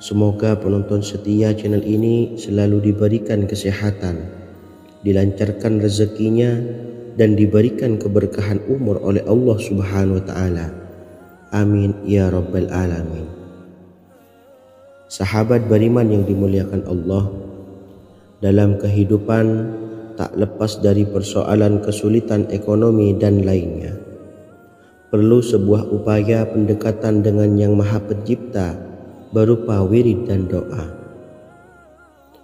Semoga penonton setia channel ini selalu diberikan kesehatan, dilancarkan rezekinya, dan diberikan keberkahan umur oleh Allah Subhanahu wa Ta'ala. Amin ya Rabbal Alamin. Sahabat beriman yang dimuliakan Allah, dalam kehidupan tak lepas dari persoalan kesulitan ekonomi dan lainnya. Perlu sebuah upaya pendekatan dengan Yang Maha Pencipta berupa wirid dan doa.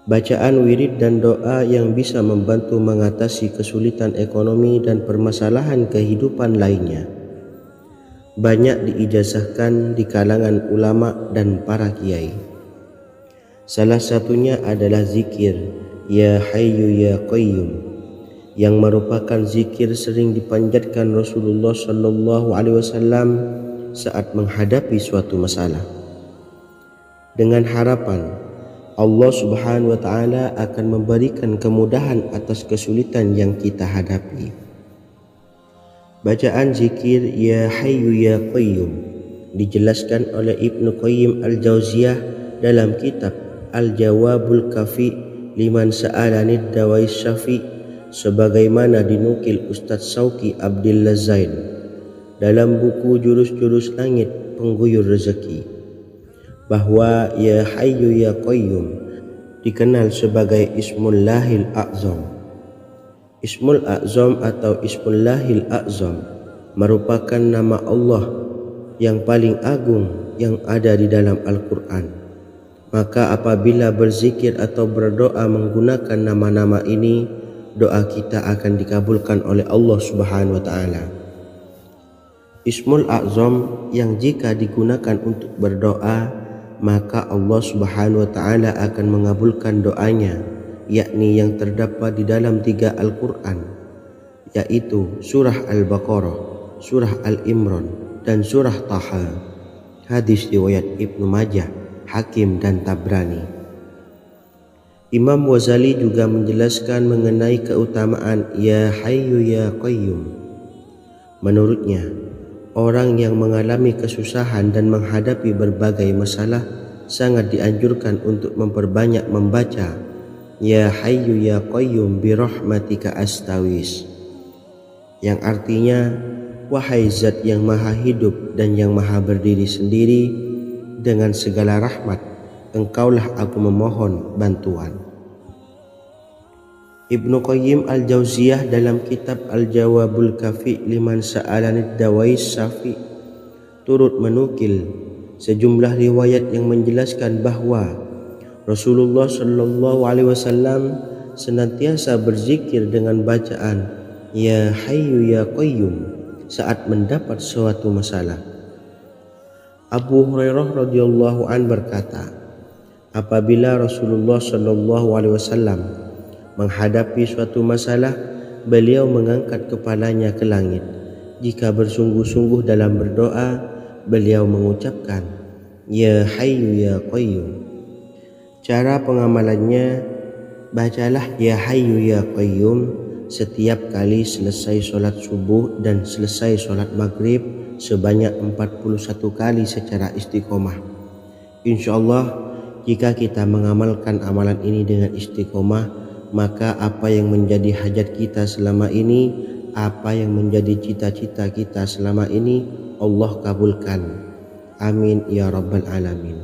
Bacaan wirid dan doa yang bisa membantu mengatasi kesulitan ekonomi dan permasalahan kehidupan lainnya banyak diijazahkan di kalangan ulama dan para kiai. Salah satunya adalah zikir Ya Hayyu Ya Qayyum, yang merupakan zikir sering dipanjatkan Rasulullah SAW saat menghadapi suatu masalah, dengan harapan Allah Subhanahu wa Ta'ala akan memberikan kemudahan atas kesulitan yang kita hadapi. Bacaan zikir Ya Hayyu Ya Qayyum dijelaskan oleh Ibnu Qayyim Al-Jauziyah dalam kitab Al-Jawabul Kafi liman sa'alanid dawais syafi, sebagaimana dinukil Ustadz Sauki Abdillah Zain dalam buku Jurus-Jurus Langit Pengguyur Rezeki, bahwa Ya Hayyu Ya Qayyum dikenal sebagai Ismullahil A'zam. Ismul A'zam atau Ismullahil A'zam merupakan nama Allah yang paling agung yang ada di dalam Al-Quran. Maka apabila berzikir atau berdoa menggunakan nama-nama ini, doa kita akan dikabulkan oleh Allah Subhanahu wa Ta'ala. Ismul A'zam yang jika digunakan untuk berdoa, maka Allah Subhanahu wa Ta'ala akan mengabulkan doanya, yakni yang terdapat di dalam 3 Al-Quran, yaitu surah Al-Baqarah, surah Al-Imran, dan surah Taha. Hadis riwayat Ibnu Majah, Hakim, dan Tabrani. Imam Ghazali juga menjelaskan mengenai keutamaan Ya Hayyu Ya Qayyum. Menurutnya, orang yang mengalami kesusahan dan menghadapi berbagai masalah sangat dianjurkan untuk memperbanyak membaca Ya Hayyu Ya Qayyum bi rahmatika astawis, yang artinya, wahai zat yang maha hidup dan yang maha berdiri sendiri, dengan segala rahmat engkaulah aku memohon bantuan. Ibnu Qayyim Al-Jauziyah dalam kitab Al-Jawabul Kafi liman sa'alanid dawais syafi turut menukil sejumlah riwayat yang menjelaskan bahwa Rasulullah SAW senantiasa berzikir dengan bacaan Ya Hayyu Ya Qayyum saat mendapat suatu masalah. Abu Hurairah radhiyallahu an berkata, apabila Rasulullah SAW menghadapi suatu masalah, beliau mengangkat kepalanya ke langit. Jika bersungguh-sungguh dalam berdoa, beliau mengucapkan Ya Hayyu Ya Qayyum. Cara pengamalannya, bacalah Ya Hayyu Ya Qayyum setiap kali selesai sholat subuh dan selesai sholat maghrib sebanyak 41 kali secara istiqomah. Insyaallah, jika kita mengamalkan amalan ini dengan istiqomah, maka apa yang menjadi hajat kita selama ini, apa yang menjadi cita-cita kita selama ini, Allah kabulkan. Amin ya Rabbal Alamin.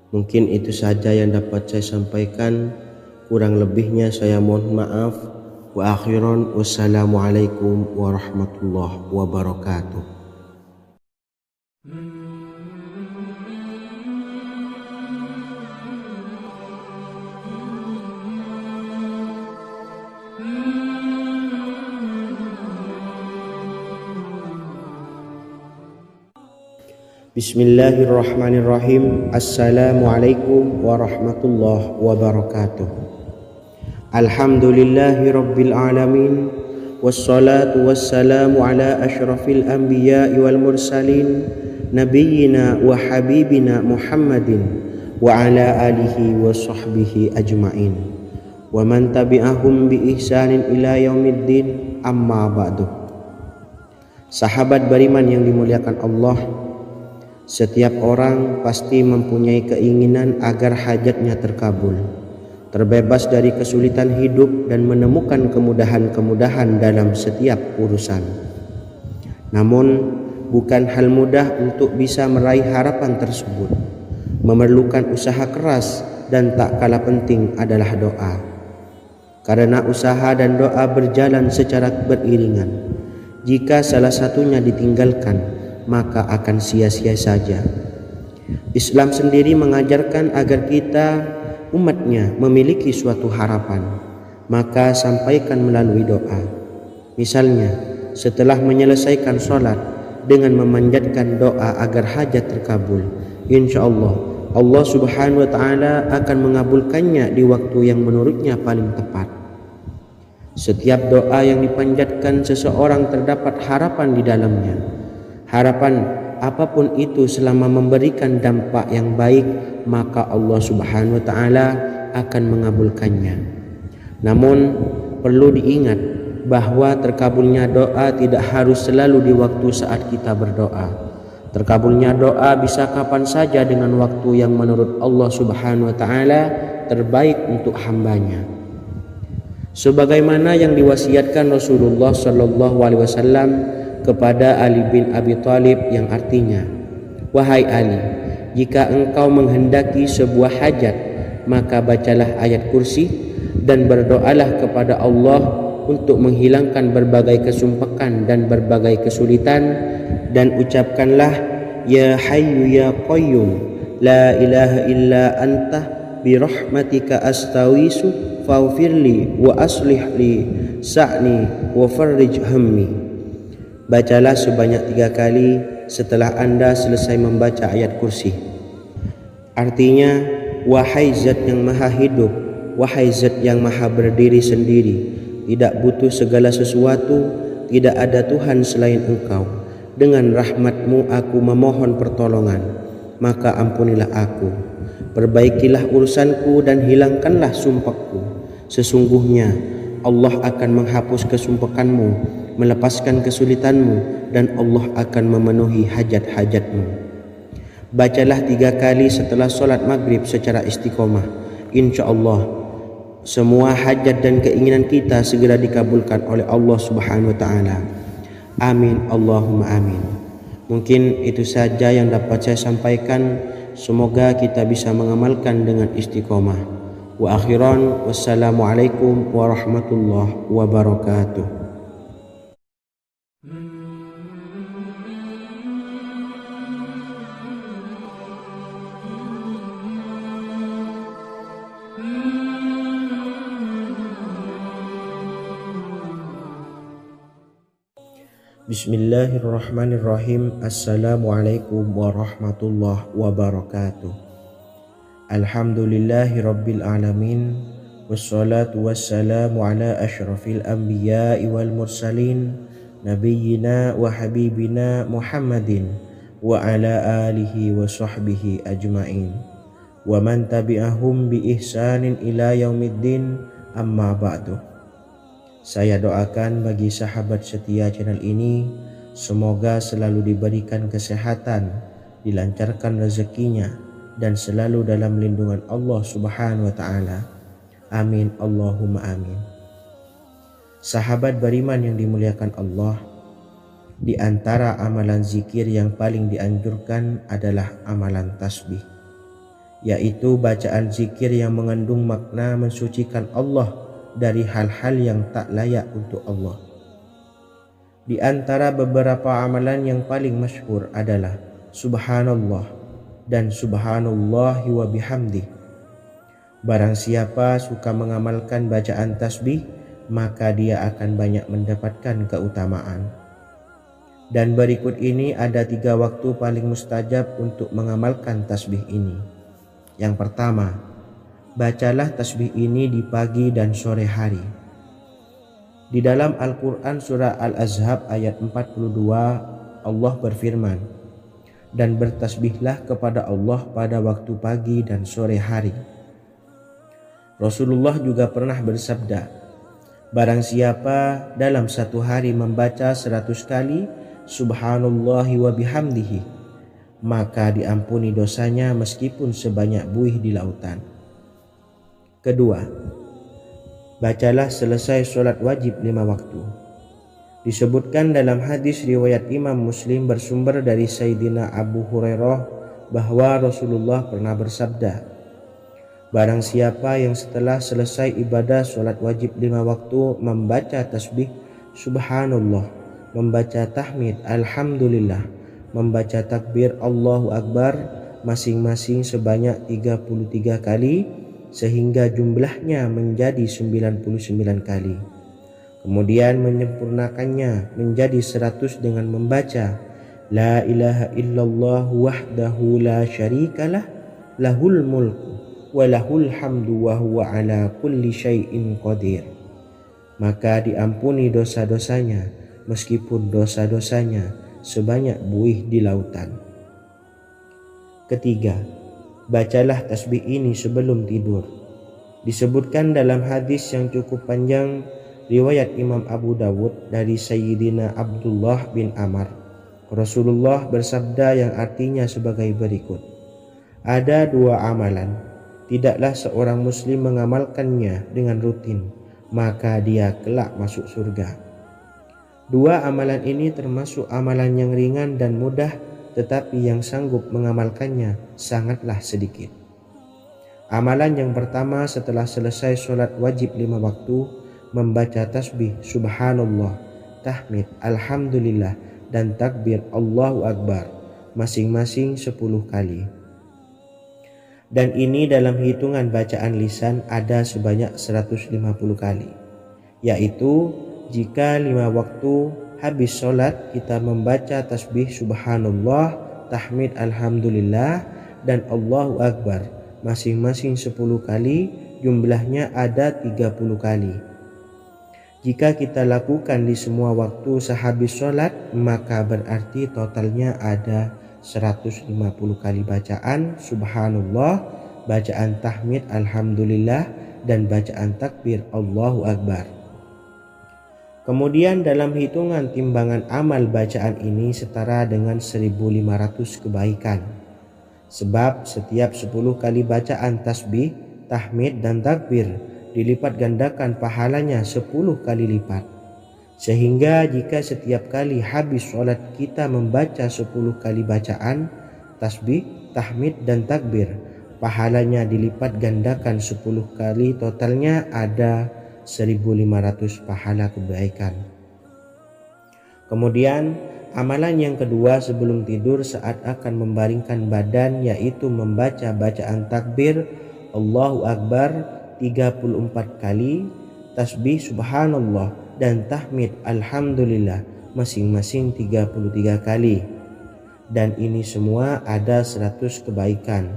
Mungkin itu saja yang dapat saya sampaikan. Kurang lebihnya saya mohon maaf. Wa akhiran, wassalamualaikum warahmatullahi wabarakatuh. Bismillahirrahmanirrahim. Assalamualaikum warahmatullahi wabarakatuh. Alhamdulillahi rabbil alamin, wassalatu wassalamu ala ashrafil anbiya'i wal mursalin, nabiyyina wa habibina Muhammadin wa ala alihi wa sahbihi ajma'in wa man tabi'ahum bi ihsanin ila yaumiddin, amma ba'du. Sahabat beriman yang dimuliakan Allah, Setiap orang pasti mempunyai keinginan agar hajatnya terkabul, terbebas dari kesulitan hidup dan menemukan kemudahan-kemudahan dalam setiap urusan. Namun, bukan hal mudah untuk bisa meraih harapan tersebut. Memerlukan usaha keras dan tak kalah penting adalah doa. Karena usaha dan doa berjalan secara beriringan. Jika salah satunya ditinggalkan, maka akan sia-sia saja. Islam sendiri mengajarkan agar kita umatnya memiliki suatu harapan, maka sampaikan melalui doa. Misalnya, setelah menyelesaikan sholat dengan memanjatkan doa agar hajat terkabul, insya Allah Subhanahu wa Ta'ala akan mengabulkannya di waktu yang menurutnya paling tepat. Setiap doa yang dipanjatkan seseorang terdapat harapan di dalamnya. Harapan apapun itu selama memberikan dampak yang baik, maka Allah Subhanahu wa Ta'ala akan mengabulkannya. Namun perlu diingat bahwa terkabulnya doa tidak harus selalu di waktu saat kita berdoa. Terkabulnya doa bisa kapan saja dengan waktu yang menurut Allah Subhanahu wa Ta'ala terbaik untuk hambanya. Sebagaimana yang diwasiatkan Rasulullah Sallallahu Alaihi Wasallam kepada Ali bin Abi Thalib, yang artinya, "Wahai Ali, jika engkau menghendaki sebuah hajat, maka bacalah ayat kursi dan berdoalah kepada Allah untuk menghilangkan berbagai kesumpekan dan berbagai kesulitan, dan ucapkanlah, Ya Hayyu Ya Qayyum, La ilaha illa anta birahmatika astawisu faghfirli wa aslih li sa'ni wa farrij hammi." Bacalah sebanyak 3 kali setelah Anda selesai membaca ayat kursi. Artinya, wahai zat yang maha hidup, wahai zat yang maha berdiri sendiri, tidak butuh segala sesuatu, tidak ada Tuhan selain Engkau. Dengan rahmat-Mu aku memohon pertolongan, maka ampunilah aku. Perbaikilah urusanku dan hilangkanlah sumpahku. Sesungguhnya Allah akan menghapus kesumpekanmu, melepaskan kesulitanmu, dan Allah akan memenuhi hajat-hajatmu. Bacalah 3 kali setelah solat maghrib secara istiqomah. Insya Allah semua hajat dan keinginan kita segera dikabulkan oleh Allah Subhanahu wa Ta'ala. Amin Allahumma amin. Mungkin itu saja yang dapat saya sampaikan. Semoga kita bisa mengamalkan dengan istiqomah. Wa akhiran, wassalamualaikum warahmatullahi wabarakatuh. Bismillahirrahmanirrahim. Assalamualaikum warahmatullahi wabarakatuh. Alhamdulillahi rabbil alamin. Wassalatu wassalamu ala ashrafil anbiya'i wal mursalin, nabiyyina wa habibina Muhammadin wa ala alihi wa sahbihi ajma'in, wa man tabi'ahum bi ihsanin ila yaumiddin, amma ba'du. Saya doakan bagi sahabat setia channel ini, semoga selalu diberikan kesehatan, dilancarkan rezekinya, dan selalu dalam lindungan Allah Subhanahu wa Ta'ala. Amin Allahumma amin. Sahabat beriman yang dimuliakan Allah, di antara amalan zikir yang paling dianjurkan adalah amalan tasbih, yaitu bacaan zikir yang mengandung makna mensucikan Allah dari hal-hal yang tak layak untuk Allah. Di antara beberapa amalan yang paling masyhur adalah Subhanallah dan Subhanallahi wa bihamdih. Barang siapa suka mengamalkan bacaan tasbih, maka dia akan banyak mendapatkan keutamaan. Dan berikut ini ada 3 waktu paling mustajab untuk mengamalkan tasbih ini. Yang pertama, bacalah tasbih ini di pagi dan sore hari. Di dalam Al-Quran surah Al-Ahzab ayat 42, Allah berfirman, "Dan bertasbihlah kepada Allah pada waktu pagi dan sore hari." Rasulullah juga pernah bersabda, "Barang siapa dalam satu hari membaca 100 kali Subhanallahi wa bihamdihi, maka diampuni dosanya meskipun sebanyak buih di lautan. Kedua, bacalah selesai sholat wajib 5 waktu. Disebutkan dalam hadis riwayat Imam Muslim bersumber dari Sayyidina Abu Hurairah bahwa Rasulullah pernah bersabda, barang siapa yang setelah selesai ibadah sholat wajib 5 waktu membaca tasbih subhanallah, membaca tahmid alhamdulillah, membaca takbir Allahu Akbar masing-masing sebanyak 33 kali sehingga jumlahnya menjadi 99 kali. Kemudian menyempurnakannya menjadi 100 dengan membaca La ilaha illallah wahdahu la syarikalah lahul mulku wa lahul hamdu wa huwa ala kulli syai'in qadir. Maka diampuni dosa-dosanya meskipun dosa-dosanya sebanyak buih di lautan. Ketiga, bacalah tasbih ini sebelum tidur. Disebutkan dalam hadis yang cukup panjang riwayat Imam Abu Dawud dari Sayyidina Abdullah bin Amr, Rasulullah bersabda yang artinya sebagai berikut, ada 2 amalan, tidaklah seorang muslim mengamalkannya dengan rutin, maka dia kelak masuk surga. 2 amalan ini termasuk amalan yang ringan dan mudah, tetapi yang sanggup mengamalkannya sangatlah sedikit. Amalan yang pertama setelah selesai sholat wajib 5 waktu, membaca tasbih subhanallah, tahmid alhamdulillah, dan takbir Allahu Akbar masing-masing 10 kali. Dan ini dalam hitungan bacaan lisan ada sebanyak 150 kali, yaitu jika 5 waktu habis sholat kita membaca tasbih subhanallah, tahmid alhamdulillah, dan Allahu Akbar masing-masing 10 kali, jumlahnya ada 30 kali. Jika kita lakukan di semua waktu sehabis sholat, maka berarti totalnya ada 150 kali bacaan subhanallah, bacaan tahmid alhamdulillah, dan bacaan takbir Allahu Akbar. Kemudian dalam hitungan timbangan amal bacaan ini setara dengan 1500 kebaikan. Sebab setiap 10 kali bacaan tasbih, tahmid, dan takbir dilipat gandakan pahalanya 10 kali lipat. Sehingga jika setiap kali habis sholat kita membaca 10 kali bacaan tasbih, tahmid, dan takbir, pahalanya dilipat gandakan 10 kali, totalnya ada 1500 pahala kebaikan. Kemudian amalan yang kedua sebelum tidur saat akan membaringkan badan, yaitu membaca bacaan takbir Allahu Akbar 34 kali, tasbih subhanallah, dan tahmid alhamdulillah masing-masing 33 kali. Dan ini semua ada 100 kebaikan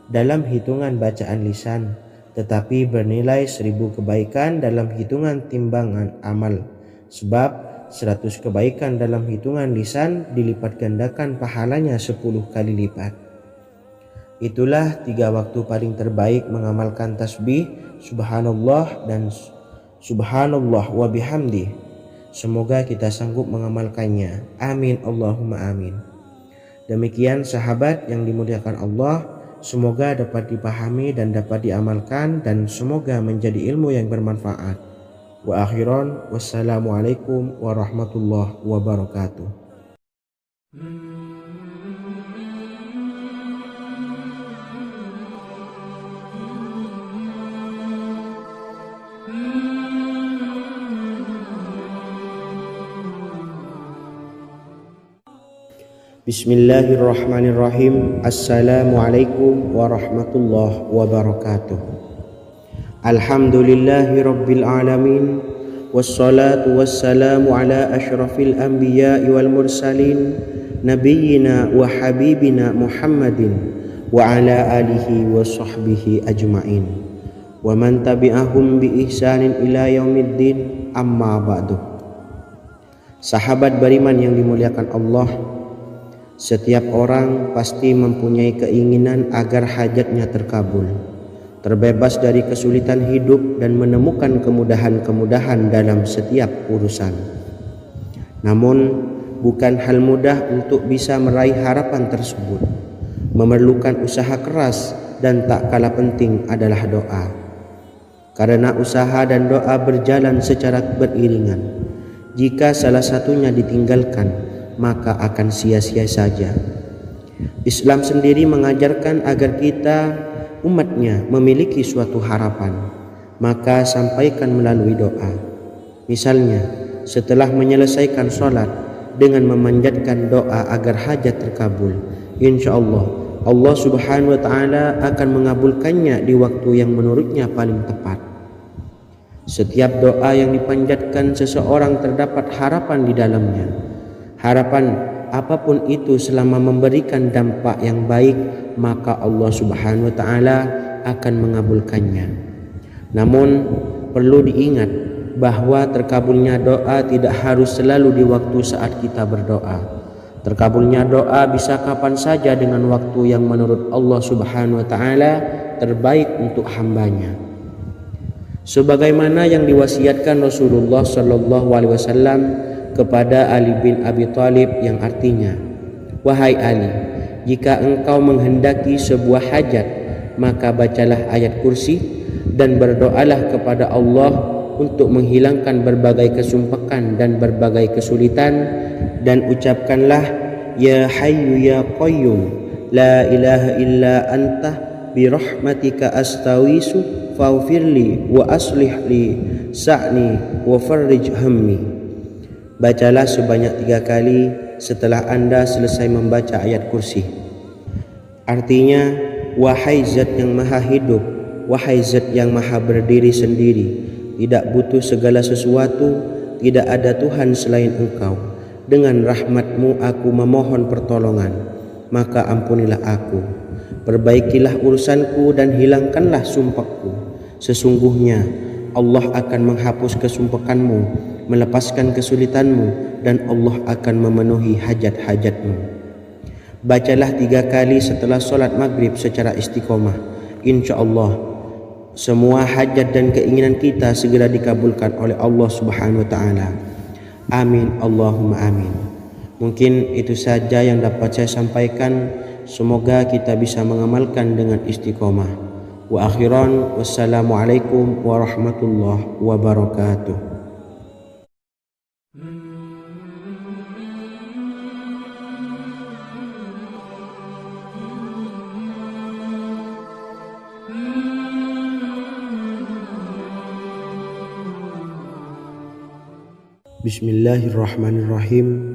dalam hitungan bacaan lisan, tetapi bernilai 1000 kebaikan dalam hitungan timbangan amal. Sebab 100 kebaikan dalam hitungan lisan dilipat gandakan pahalanya 10 kali lipat. Itulah 3 waktu paling terbaik mengamalkan tasbih subhanallah dan subhanallah wa bihamdi. Semoga kita sanggup mengamalkannya. Amin Allahumma amin. Demikian sahabat yang dimuliakan Allah, semoga dapat dipahami dan dapat diamalkan, dan semoga menjadi ilmu yang bermanfaat. Wa akhiran, wassalamualaikum warahmatullahi wabarakatuh. Bismillahirrahmanirrahim. Assalamualaikum warahmatullahi wabarakatuh. Alhamdulillahi rabbil alamin, wassalatu wassalamu ala ashrafil anbiya'i wal mursalin, nabiyyina wa habibina Muhammadin wa ala alihi wa sahbihi ajma'in, wa man tabi'ahum bi ihsanin ila yaumiddin, amma ba'du. Sahabat beriman yang dimuliakan Allah, setiap orang pasti mempunyai keinginan agar hajatnya terkabul, terbebas dari kesulitan hidup, dan menemukan kemudahan-kemudahan dalam setiap urusan. Namun bukan hal mudah untuk bisa meraih harapan tersebut. Memerlukan usaha keras dan tak kalah penting adalah doa. Karena usaha dan doa berjalan secara beriringan. Jika salah satunya ditinggalkan, maka akan sia-sia saja. Islam sendiri mengajarkan agar kita umatnya memiliki suatu harapan, maka sampaikan melalui doa. Misalnya, setelah menyelesaikan sholat dengan memanjatkan doa agar hajat terkabul, insya Allah Subhanahu wa Ta'ala akan mengabulkannya di waktu yang menurutnya paling tepat. Setiap doa yang dipanjatkan seseorang terdapat harapan di dalamnya. Harapan apapun itu selama memberikan dampak yang baik, maka Allah Subhanahu wa Ta'ala akan mengabulkannya. Namun perlu diingat bahwa terkabulnya doa tidak harus selalu di waktu saat kita berdoa. Terkabulnya doa bisa kapan saja dengan waktu yang menurut Allah Subhanahu wa Ta'ala terbaik untuk hambanya. Sebagaimana yang diwasiatkan Rasulullah Sallallahu Alaihi Wasallam kepada Ali bin Abi Thalib, yang artinya, "Wahai Ali, jika engkau menghendaki sebuah hajat, maka bacalah ayat kursi dan berdoalah kepada Allah untuk menghilangkan berbagai kesumpakan dan berbagai kesulitan, dan ucapkanlah, Ya Hayyu Ya Qayyum, La ilaha illa anta birahmatika astawisu faghfirli wa aslih li sa'ni wa farrij hammi." Bacalah sebanyak 3 kali setelah Anda selesai membaca ayat kursi. Artinya, wahai zat yang maha hidup, wahai zat yang maha berdiri sendiri, tidak butuh segala sesuatu, tidak ada Tuhan selain Engkau. Dengan rahmat-Mu aku memohon pertolongan, maka ampunilah aku. Perbaikilah urusanku dan hilangkanlah sumpahku. Sesungguhnya Allah akan menghapus kesumpahanmu, melepaskan kesulitanmu, dan Allah akan memenuhi hajat-hajatmu. Bacalah 3 kali setelah solat maghrib secara istiqomah. Insya Allah semua hajat dan keinginan kita segera dikabulkan oleh Allah Subhanahu wa Ta'ala. Amin Allahumma amin. Mungkin itu saja yang dapat saya sampaikan. Semoga kita bisa mengamalkan dengan istiqomah. Wa akhiran, wassalamualaikum warahmatullahi wabarakatuh. Bismillahirrahmanirrahim.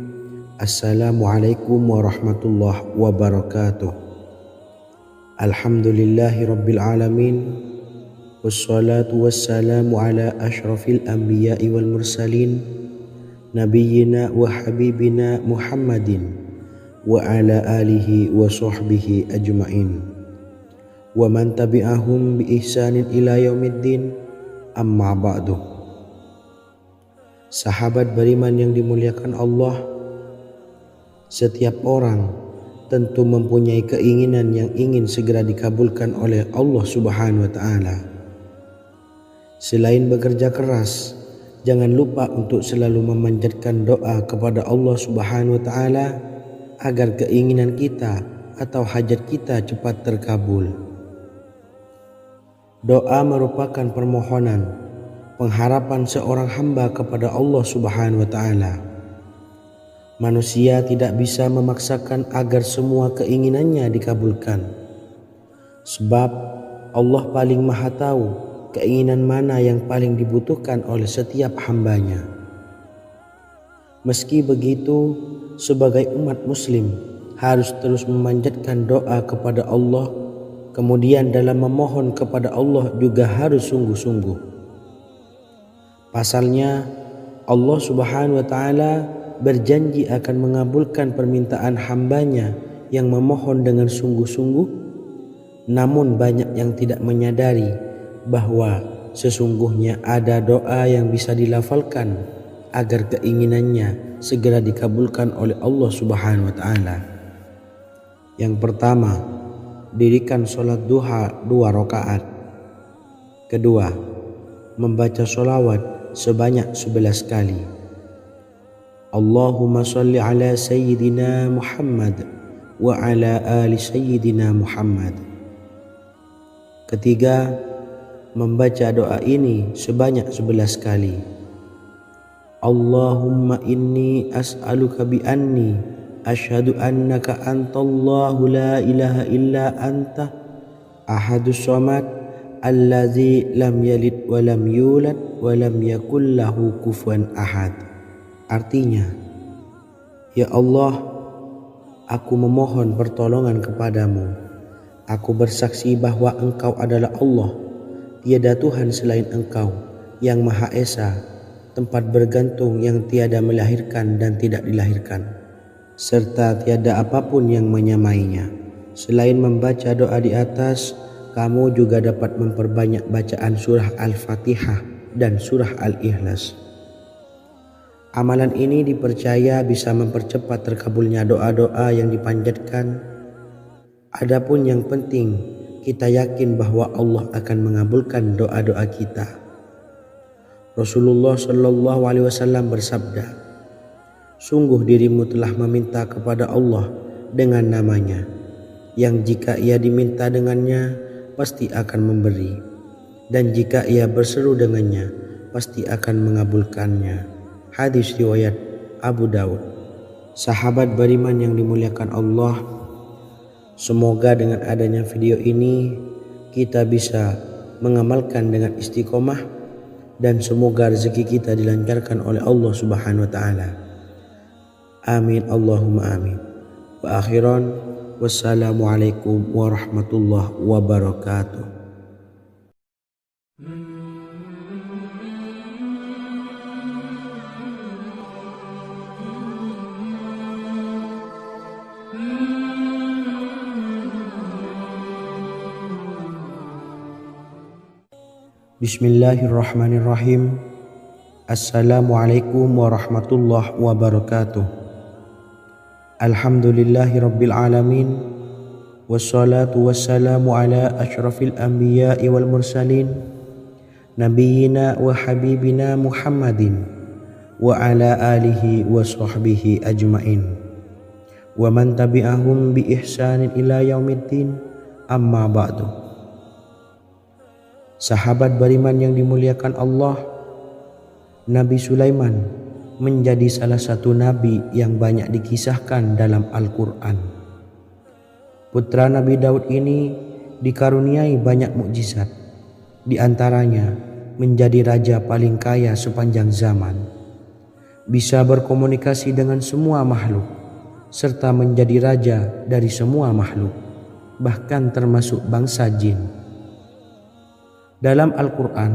Assalamualaikum warahmatullahi wabarakatuh. Alhamdulillahi rabbil alamin. Wassalatu wassalamu ala ashrafil anbiya'i wal mursalin, nabiyyina wa habibina Muhammadin wa ala alihi wa sahbihi ajma'in, wa man tabi'ahum bi ihsanin ila yaumiddin, amma ba'du. Sahabat beriman yang dimuliakan Allah, setiap orang tentu mempunyai keinginan yang ingin segera dikabulkan oleh Allah Subhanahu wa Ta'ala. Selain bekerja keras, jangan lupa untuk selalu memanjatkan doa kepada Allah Subhanahu wa Ta'ala agar keinginan kita atau hajat kita cepat terkabul. Doa merupakan permohonan, pengharapan seorang hamba kepada Allah Subhanahu wa Ta'ala. Manusia tidak bisa memaksakan agar semua keinginannya dikabulkan, sebab Allah paling maha tahu keinginan mana yang paling dibutuhkan oleh setiap hambanya. Meski begitu, sebagai umat muslim harus terus memanjatkan doa kepada Allah, kemudian dalam memohon kepada Allah juga harus sungguh-sungguh. Pasalnya, Allah Subhanahu wa Ta'ala berjanji akan mengabulkan permintaan hambanya yang memohon dengan sungguh-sungguh. Namun banyak yang tidak menyadari bahwa sesungguhnya ada doa yang bisa dilafalkan agar keinginannya segera dikabulkan oleh Allah Subhanahu wa Ta'ala. Yang pertama, dirikan sholat duha 2 rakaat. Kedua, membaca sholawat sebanyak 11 kali. Allahumma salli ala Sayyidina Muhammad wa ala ali Sayyidina Muhammad. Ketiga, membaca doa ini sebanyak 11 kali. Allahumma inni as'aluka bi anni asyhadu annaka antallahu la ilaha illa anta ahadus samad allazi lam yalid wa lam yulad wa lam yakul lahu kufuwan ahad. Artinya, ya Allah, aku memohon pertolongan kepadamu. Aku bersaksi bahwa Engkau adalah Allah, tiada Tuhan selain Engkau, yang Maha Esa, tempat bergantung yang tiada melahirkan dan tidak dilahirkan, serta tiada apapun yang menyamainya. Selain membaca doa di atas, kamu juga dapat memperbanyak bacaan surah Al-Fatihah dan surah Al-Ikhlas. Amalan ini dipercaya bisa mempercepat terkabulnya doa-doa yang dipanjatkan. Adapun yang penting, kita yakin bahwa Allah akan mengabulkan doa-doa kita. Rasulullah Shallallahu Alaihi Wasallam bersabda, sungguh dirimu telah meminta kepada Allah dengan namanya, yang jika ia diminta dengannya, pasti akan memberi, dan jika ia berseru dengannya, pasti akan mengabulkannya. Hadis riwayat Abu Daud. Sahabat beriman yang dimuliakan Allah, semoga dengan adanya video ini kita bisa mengamalkan dengan istiqomah, dan semoga rezeki kita dilancarkan oleh Allah Subhanahu wa taala. Amin Allahumma amin. Wa akhiran, wassalamualaikum warahmatullahi wabarakatuh. Bismillahirrahmanirrahim. Assalamualaikum warahmatullahi wabarakatuh. Alhamdulillahi rabbil alamin. Wassalatu wassalamu ala asyrafil anbiya'i wal mursalin, nabiyyina wa habibina Muhammadin wa ala alihi wa sahbihi ajmain, wa man tabi'ahum bi ihsanin ila yaumiddin, amma ba'du. Sahabat beriman yang dimuliakan Allah, Nabi Sulaiman menjadi salah satu nabi yang banyak dikisahkan dalam Al-Quran. Putra Nabi Daud ini dikaruniai banyak mukjizat, di antaranya menjadi raja paling kaya sepanjang zaman, bisa berkomunikasi dengan semua makhluk, serta menjadi raja dari semua makhluk, bahkan termasuk bangsa jin. Dalam Al-Quran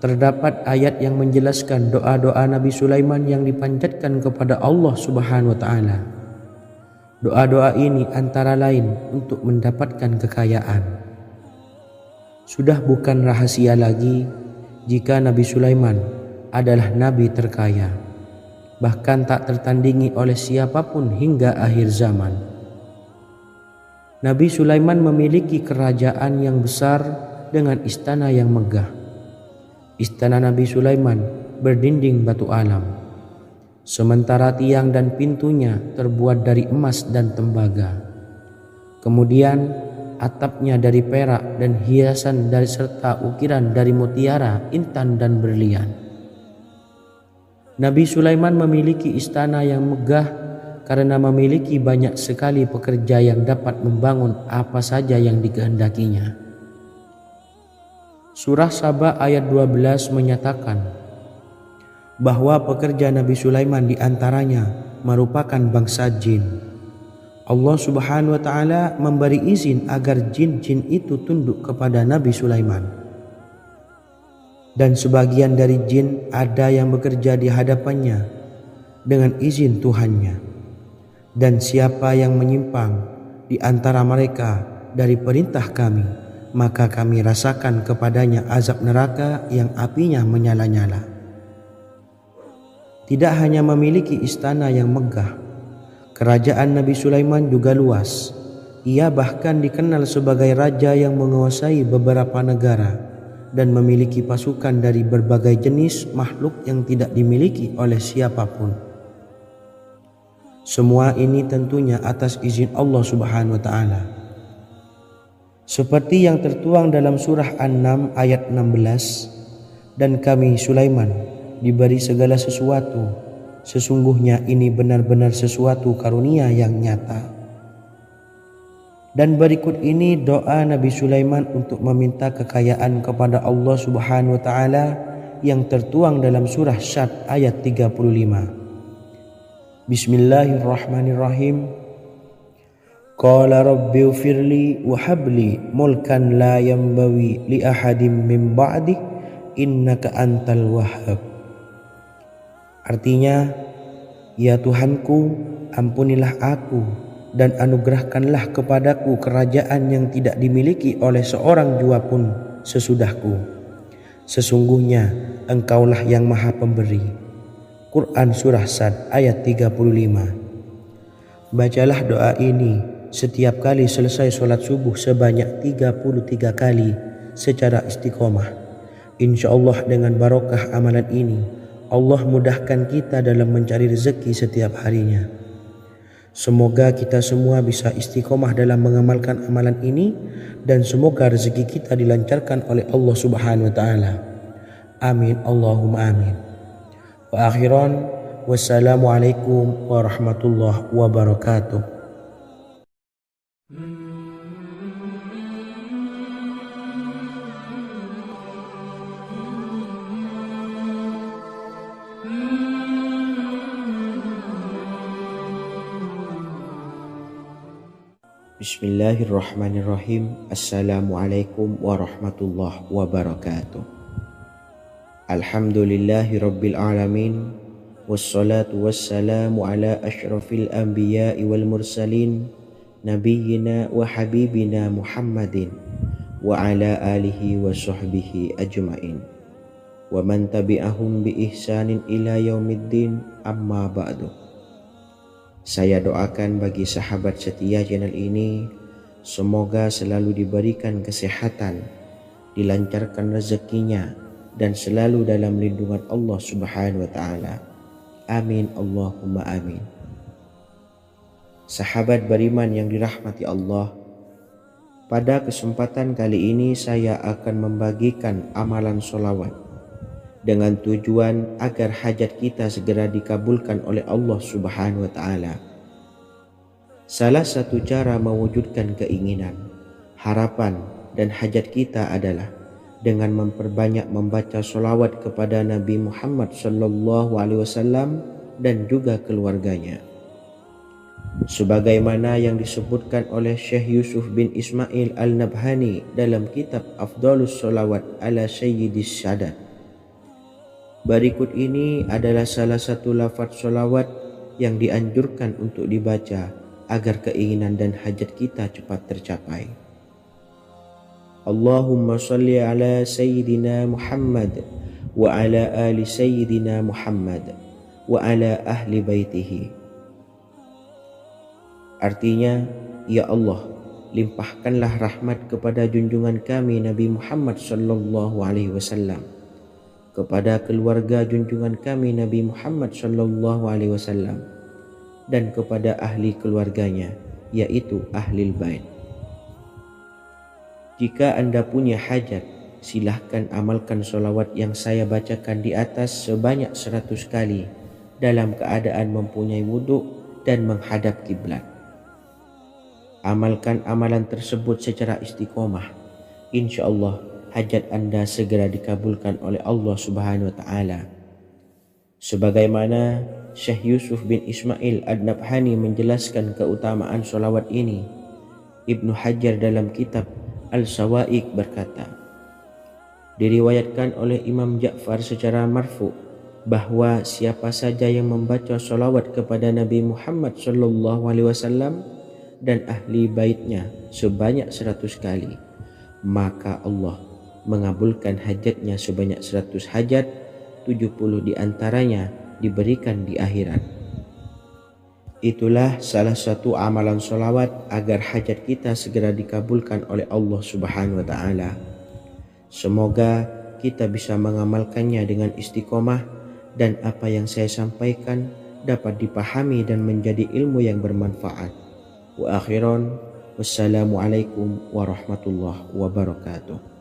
terdapat ayat yang menjelaskan doa-doa Nabi Sulaiman yang dipanjatkan kepada Allah Subhanahu wa taala. Doa-doa ini antara lain untuk mendapatkan kekayaan. Sudah bukan rahasia lagi jika Nabi Sulaiman adalah nabi terkaya, bahkan tak tertandingi oleh siapapun hingga akhir zaman. Nabi Sulaiman memiliki kerajaan yang besar dengan istana yang megah. Istana Nabi Sulaiman berdinding batu alam, sementara tiang dan pintunya terbuat dari emas dan tembaga. Kemudian atapnya dari perak dan hiasan dari serta ukiran dari mutiara, intan dan berlian. Nabi Sulaiman memiliki istana yang megah karena memiliki banyak sekali pekerja yang dapat membangun apa saja yang dikehendakinya. Surah Saba ayat 12 menyatakan bahwa pekerja Nabi Sulaiman diantaranya merupakan bangsa jin. Allah Subhanahu wa taala memberi izin agar jin-jin itu tunduk kepada Nabi Sulaiman. Dan sebagian dari jin ada yang bekerja di hadapannya dengan izin Tuhannya. Dan siapa yang menyimpang di antara mereka dari perintah kami, maka kami rasakan kepadanya azab neraka yang apinya menyala-nyala. Tidak hanya memiliki istana yang megah, kerajaan Nabi Sulaiman juga luas. Ia bahkan dikenal sebagai raja yang menguasai beberapa negara dan memiliki pasukan dari berbagai jenis makhluk yang tidak dimiliki oleh siapapun. Semua ini tentunya atas izin Allah Subhanahu wa taala. Seperti yang tertuang dalam surah An-Naml ayat 16, dan kami Sulaiman diberi segala sesuatu, sesungguhnya ini benar-benar sesuatu karunia yang nyata. Dan berikut ini doa Nabi Sulaiman untuk meminta kekayaan kepada Allah Subhanahu wa taala yang tertuang dalam surah Syad ayat 35. Bismillahirrahmanirrahim. Qala rabbi ufirli wa habli mulkan la yanbawi li ahadim min ba'di innaka antal wahhab. Artinya, ya Tuhanku, ampunilah aku dan anugerahkanlah kepadaku kerajaan yang tidak dimiliki oleh seorang jua pun sesudahku. Sesungguhnya Engkaulah yang Maha Pemberi. Quran Surah Sad ayat 35. Bacalah doa ini setiap kali selesai sholat subuh sebanyak 33 kali secara istiqomah. Insya Allah dengan barokah amalan ini, Allah mudahkan kita dalam mencari rezeki setiap harinya. Semoga kita semua bisa istiqomah dalam mengamalkan amalan ini, dan semoga rezeki kita dilancarkan oleh Allah Subhanahu wa taala. Amin Allahumma amin. Wa akhiran, wassalamualaikum warahmatullahi wabarakatuh. Bismillahirrahmanirrahim. Assalamualaikum warahmatullahi wabarakatuh. Alhamdulillahi rabbil alamin. Wassalatu wassalamu ala ashrafil anbiya'i wal mursalin, nabiyyina wa habibina Muhammadin wa ala alihi wa sahbihi ajma'in wa man tabi'ahum bi ihsanin ila yaumiddin, amma ba'du. Saya doakan bagi sahabat setia channel ini, semoga selalu diberikan kesehatan, dilancarkan rezekinya, dan selalu dalam lindungan Allah Subhanahu wa taala. Amin Allahumma amin. Sahabat beriman yang dirahmati Allah, pada kesempatan kali ini saya akan membagikan amalan sholawat dengan tujuan agar hajat kita segera dikabulkan oleh Allah Subhanahu wa taala. Salah satu cara mewujudkan keinginan, harapan, dan hajat kita adalah dengan memperbanyak membaca sholawat kepada Nabi Muhammad SAW dan juga keluarganya. Sebagaimana yang disebutkan oleh Syekh Yusuf bin Ismail Al-Nabhani dalam kitab Afdhalus Sholawat ala Sayyidis Sadat. Berikut ini adalah salah satu lafaz sholawat yang dianjurkan untuk dibaca agar keinginan dan hajat kita cepat tercapai. Allahumma salli ala Sayyidina Muhammad wa ala ali Sayyidina Muhammad wa ala ahli baitihi. Artinya, ya Allah, limpahkanlah rahmat kepada junjungan kami Nabi Muhammad sallallahu alaihi wasallam, kepada keluarga junjungan kami Nabi Muhammad sallallahu alaihi wasallam, dan kepada ahli keluarganya, yaitu ahlil bait. Jika Anda punya hajat, silahkan amalkan sholawat yang saya bacakan di atas sebanyak 100 kali dalam keadaan mempunyai wudhu dan menghadap kiblat. Amalkan amalan tersebut secara istiqomah. Insya Allah hajat Anda segera dikabulkan oleh Allah Subhanahu wa taala. Sebagaimana Syekh Yusuf bin Ismail Ad-Nabhani menjelaskan keutamaan sholawat ini, Ibnu Hajar dalam kitab Al-Sawa'iq berkata, diriwayatkan oleh Imam Ja'far secara marfu bahwa siapa saja yang membaca sholawat kepada Nabi Muhammad SAW dan ahli baitnya sebanyak 100 kali, maka Allah mengabulkan hajatnya sebanyak 100 hajat, 70 diantaranya diberikan di akhirat. Itulah salah satu amalan sholawat agar hajat kita segera dikabulkan oleh Allah Subhanahu wa taala. Semoga kita bisa mengamalkannya dengan istiqomah, dan apa yang saya sampaikan dapat dipahami dan menjadi ilmu yang bermanfaat. Wa akhiran, wassalamualaikum warahmatullahi wabarakatuh.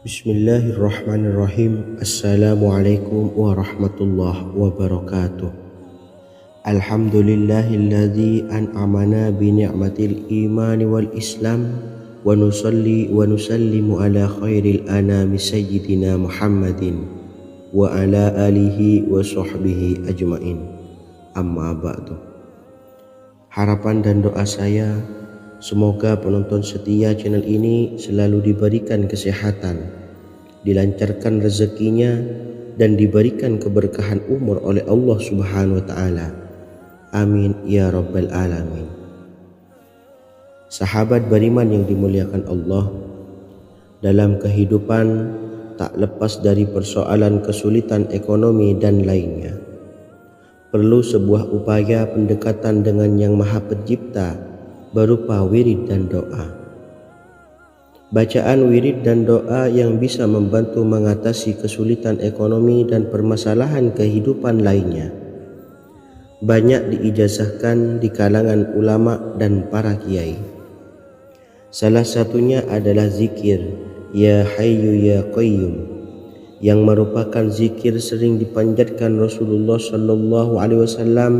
Bismillahirrahmanirrahim. Assalamualaikum warahmatullahi wabarakatuh. Alhamdulillahilladzi an'amana bi ni'matil imani wal islam wa nusalli wa nusallimu ala khairil anami sayyidina Muhammadin wa ala alihi wa sahbihi ajmain. Amma ba'du. Harapan dan doa saya, semoga penonton setia channel ini selalu diberikan kesehatan, dilancarkan rezekinya, dan diberikan keberkahan umur oleh Allah Subhanahu wa Ta'ala. Amin ya Rabbal Alamin. Sahabat beriman yang dimuliakan Allah, dalam kehidupan tak lepas dari persoalan kesulitan ekonomi dan lainnya. Perlu sebuah upaya pendekatan dengan Yang Maha Pencipta berupa wirid dan doa. Bacaan wirid dan doa yang bisa membantu mengatasi kesulitan ekonomi dan permasalahan kehidupan lainnya banyak diijazahkan di kalangan ulama dan para kiai. Salah satunya adalah zikir Ya Hayyu Ya Qayyum, yang merupakan zikir sering dipanjatkan Rasulullah SAW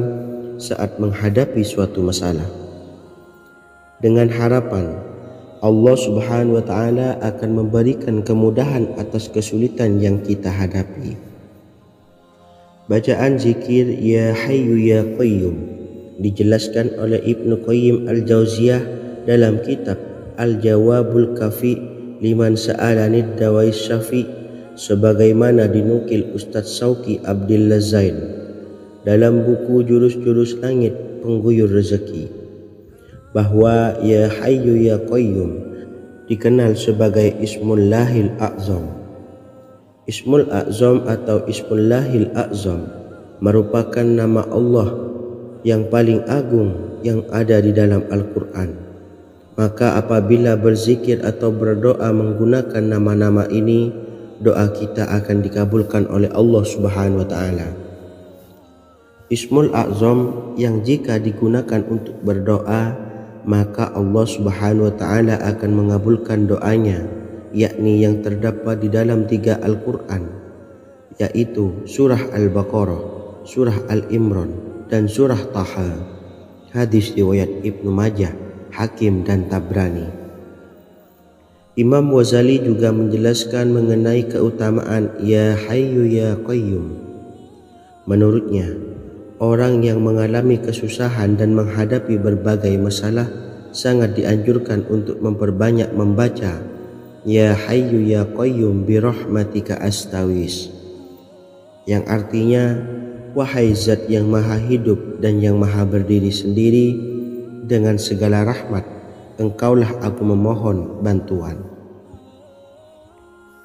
saat menghadapi suatu masalah, dengan harapan Allah Subhanahu wa Ta'ala akan memberikan kemudahan atas kesulitan yang kita hadapi. Bacaan zikir Ya Hayyu Ya Qayyum dijelaskan oleh Ibnu Qayyim Al-Jauziyah dalam kitab Al-Jawabul Kafi liman sa'alanid dawais syafi, sebagaimana dinukil Ustadz Sauki Abdillah Zain dalam buku Jurus-Jurus Langit Pengguyur Rezeki, bahwa Ya Hayyu Ya Qayyum dikenal sebagai Ismullahil A'zam. Ismul A'zam atau Ismullahil A'zam merupakan nama Allah yang paling agung yang ada di dalam Al-Quran. Maka apabila berzikir atau berdoa menggunakan nama-nama ini, doa kita akan dikabulkan oleh Allah Subhanahu wa Ta'ala. Ismul A'zam yang jika digunakan untuk berdoa, maka Allah Subhanahu wa Ta'ala akan mengabulkan doanya, yakni yang terdapat di dalam 3 Al-Quran, yaitu surah Al-Baqarah, surah Al-Imran, dan surah Taha. Hadis riwayat Ibnu Majah, Hakim, dan Tabrani. Imam Ghazali juga menjelaskan mengenai keutamaan Ya Hayyu Ya Qayyum. Menurutnya, orang yang mengalami kesusahan dan menghadapi berbagai masalah sangat dianjurkan untuk memperbanyak membaca Ya Hayyu Ya Qayyum bi rahmatika astawis, yang artinya, wahai zat yang maha hidup dan yang maha berdiri sendiri, dengan segala rahmat engkaulah aku memohon bantuan.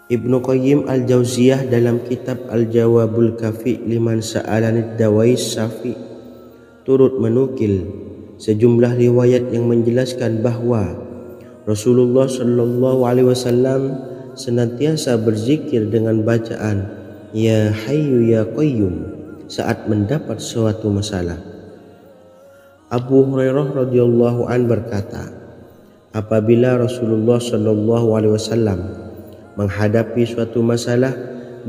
Ibnu Qayyim Al-Jauziyah dalam kitab Al-Jawabul Kafi liman sa'alanid dawais syafi turut menukil sejumlah riwayat yang menjelaskan bahwa Rasulullah SAW senantiasa berzikir dengan bacaan Ya Hayyu Ya Qayyum saat mendapat suatu masalah. Abu Hurairah radhiyallahu an berkata, apabila Rasulullah SAW menghadapi suatu masalah,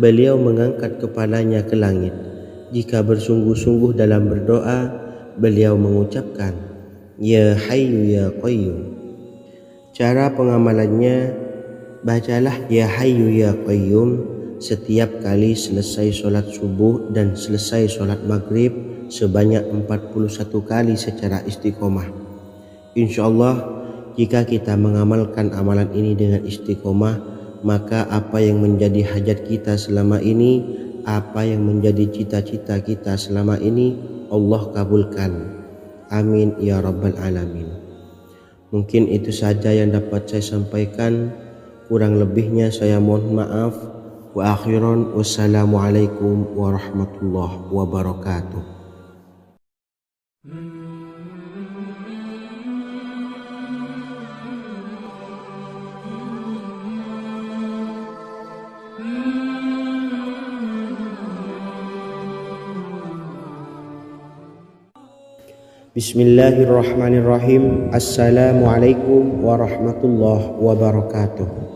beliau mengangkat kepalanya ke langit. Jika bersungguh-sungguh dalam berdoa, beliau mengucapkan Ya Hayyu Ya Qayyum. Cara pengamalannya, bacalah Ya Hayyu Ya Qayyum setiap kali selesai sholat subuh dan selesai sholat maghrib sebanyak 41 kali secara istiqomah. Insyaallah, jika kita mengamalkan amalan ini dengan istiqomah, maka apa yang menjadi hajat kita selama ini, apa yang menjadi cita-cita kita selama ini, Allah kabulkan. Amin ya Rabbal Alamin. Mungkin itu saja yang dapat saya sampaikan. Kurang lebihnya saya mohon maaf. Wa akhiran, wassalamualaikum warahmatullahi wabarakatuh. Bismillahirrahmanirrahim. Assalamualaikum warahmatullahi wabarakatuh.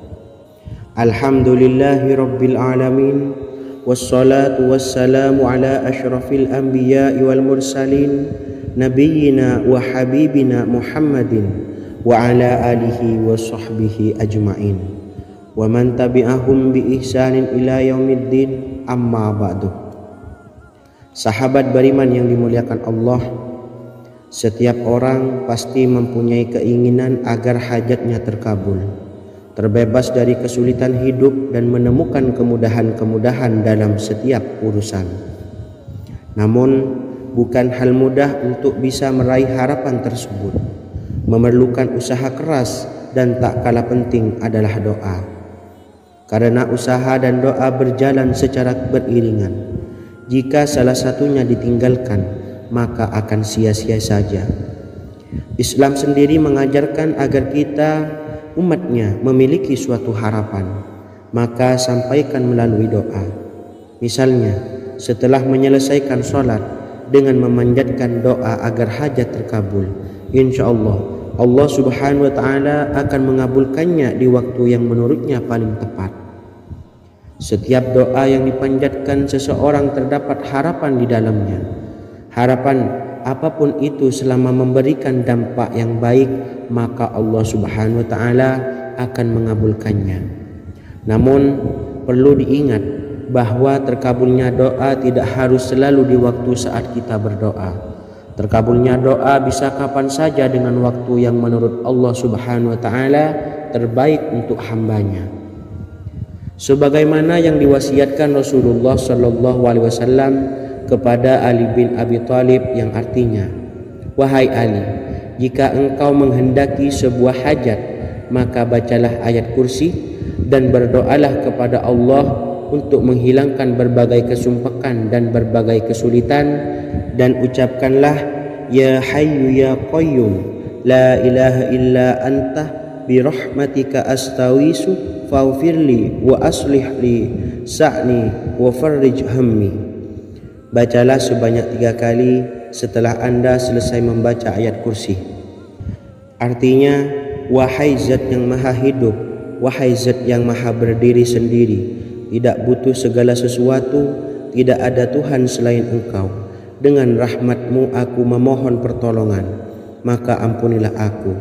Alhamdulillahi rabbil alamin. Wassalatu wassalamu ala ashrafil anbiya'i wal mursalin, nabiyyina wa habibina Muhammadin wa ala alihi wa sahbihi ajma'in, wa man tabi'ahum bi ihsanin ila yaumiddin, amma ba'du. Sahabat beriman yang dimuliakan Allah, setiap orang pasti mempunyai keinginan agar hajatnya terkabul, terbebas dari kesulitan hidup dan menemukan kemudahan-kemudahan dalam setiap urusan. Namun, bukan hal mudah untuk bisa meraih harapan tersebut. Memerlukan usaha keras dan tak kalah penting adalah doa. Karena usaha dan doa berjalan secara beriringan. Jika salah satunya ditinggalkan, maka akan sia-sia saja. Islam sendiri mengajarkan agar kita umatnya memiliki suatu harapan, maka sampaikan melalui doa. Misalnya, setelah menyelesaikan sholat dengan memanjatkan doa agar hajat terkabul, insya Allah subhanahu wa ta'ala akan mengabulkannya di waktu yang menurutnya paling tepat. Setiap doa yang dipanjatkan seseorang terdapat harapan di dalamnya. Harapan apapun itu selama memberikan dampak yang baik, maka Allah subhanahu wa ta'ala akan mengabulkannya. Namun perlu diingat bahwa terkabulnya doa tidak harus selalu di waktu saat kita berdoa. Terkabulnya doa bisa kapan saja dengan waktu yang menurut Allah subhanahu wa ta'ala terbaik untuk hambanya. Sebagaimana yang diwasiatkan Rasulullah sallallahu alaihi wasallam kepada Ali bin Abi Thalib, yang artinya, wahai Ali, jika engkau menghendaki sebuah hajat, maka bacalah ayat kursi dan berdoalah kepada Allah untuk menghilangkan berbagai kesumpakan dan berbagai kesulitan, dan ucapkanlah, ya hayyu ya qayyum la ilaha illa anta birahmatika astawisu faghfirli wa aslih li sa'ni wa farrij hammi. Bacalah sebanyak 3 kali setelah Anda selesai membaca ayat kursi. Artinya, wahai zat yang maha hidup, wahai zat yang maha berdiri sendiri, tidak butuh segala sesuatu, tidak ada Tuhan selain Engkau. Dengan rahmat-Mu aku memohon pertolongan, maka ampunilah aku.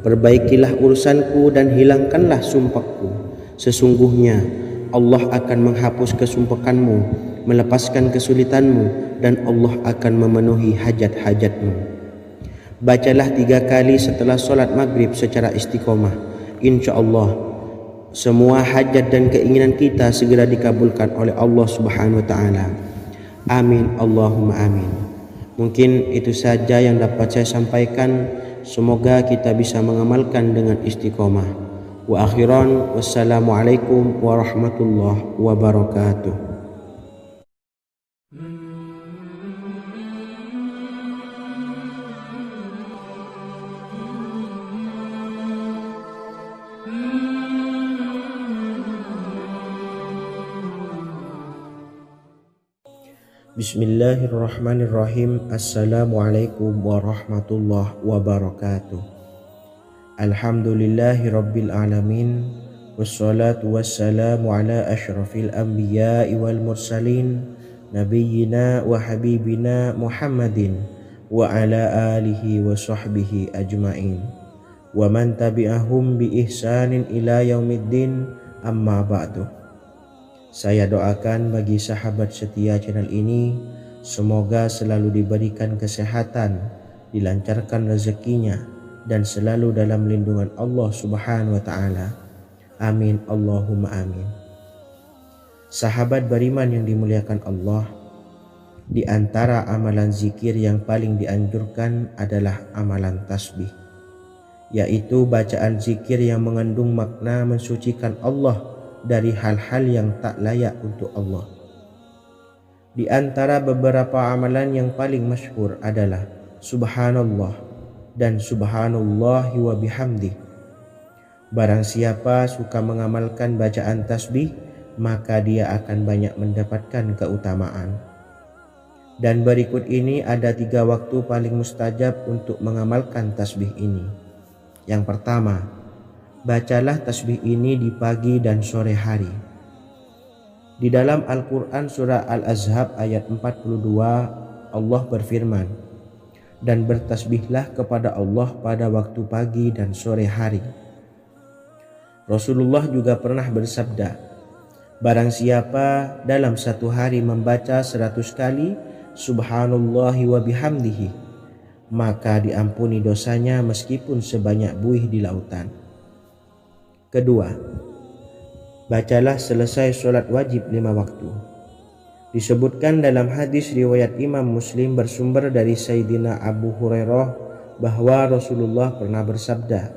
Perbaikilah urusanku dan hilangkanlah sumpahku. Sesungguhnya Allah akan menghapus kesumpahanmu, melepaskan kesulitanmu, dan Allah akan memenuhi hajat-hajatmu. Bacalah 3 kali setelah sholat maghrib secara istiqomah. Insya Allah semua hajat dan keinginan kita segera dikabulkan oleh Allah subhanahu wa ta'ala. Amin, Allahumma amin. Mungkin itu saja yang dapat saya sampaikan. Semoga kita bisa mengamalkan dengan istiqomah. Wa akhiran, wassalamualaikum warahmatullahi wabarakatuh. Bismillahirrahmanirrahim. Assalamualaikum warahmatullahi wabarakatuh. Alhamdulillahi rabbil alamin. Wassalatu wassalamu ala ashrafil anbiya'i wal mursalin, nabiyyina wa habibina Muhammadin wa ala alihi wa sahbihi ajma'in, wa man tabi'ahum bi ihsanin ila yaumiddin, amma ba'du. Saya doakan bagi sahabat setia channel ini, semoga selalu diberikan kesehatan, dilancarkan rezekinya, dan selalu dalam lindungan Allah subhanahu wa ta'ala. Amin, Allahumma amin. Sahabat beriman yang dimuliakan Allah, di antara amalan zikir yang paling dianjurkan adalah amalan tasbih, yaitu bacaan zikir yang mengandung makna mensucikan Allah dari hal-hal yang tak layak untuk Allah. Di antara beberapa amalan yang paling masyhur adalah Subhanallah dan Subhanallahi wa bihamdih. Barang siapa suka mengamalkan bacaan tasbih, maka dia akan banyak mendapatkan keutamaan. Dan berikut ini ada 3 waktu paling mustajab untuk mengamalkan tasbih ini. Yang pertama, bacalah tasbih ini di pagi dan sore hari. Di dalam Al-Quran surah Al-Ahzab ayat 42, Allah berfirman, dan bertasbihlah kepada Allah pada waktu pagi dan sore hari. Rasulullah juga pernah bersabda, barang siapa dalam satu hari membaca 100 kali Subhanallahi wa bihamdihi, maka diampuni dosanya meskipun sebanyak buih di lautan. Kedua, bacalah selesai sholat wajib 5 waktu. Disebutkan dalam hadis riwayat Imam Muslim bersumber dari Sayyidina Abu Hurairah bahwa Rasulullah pernah bersabda,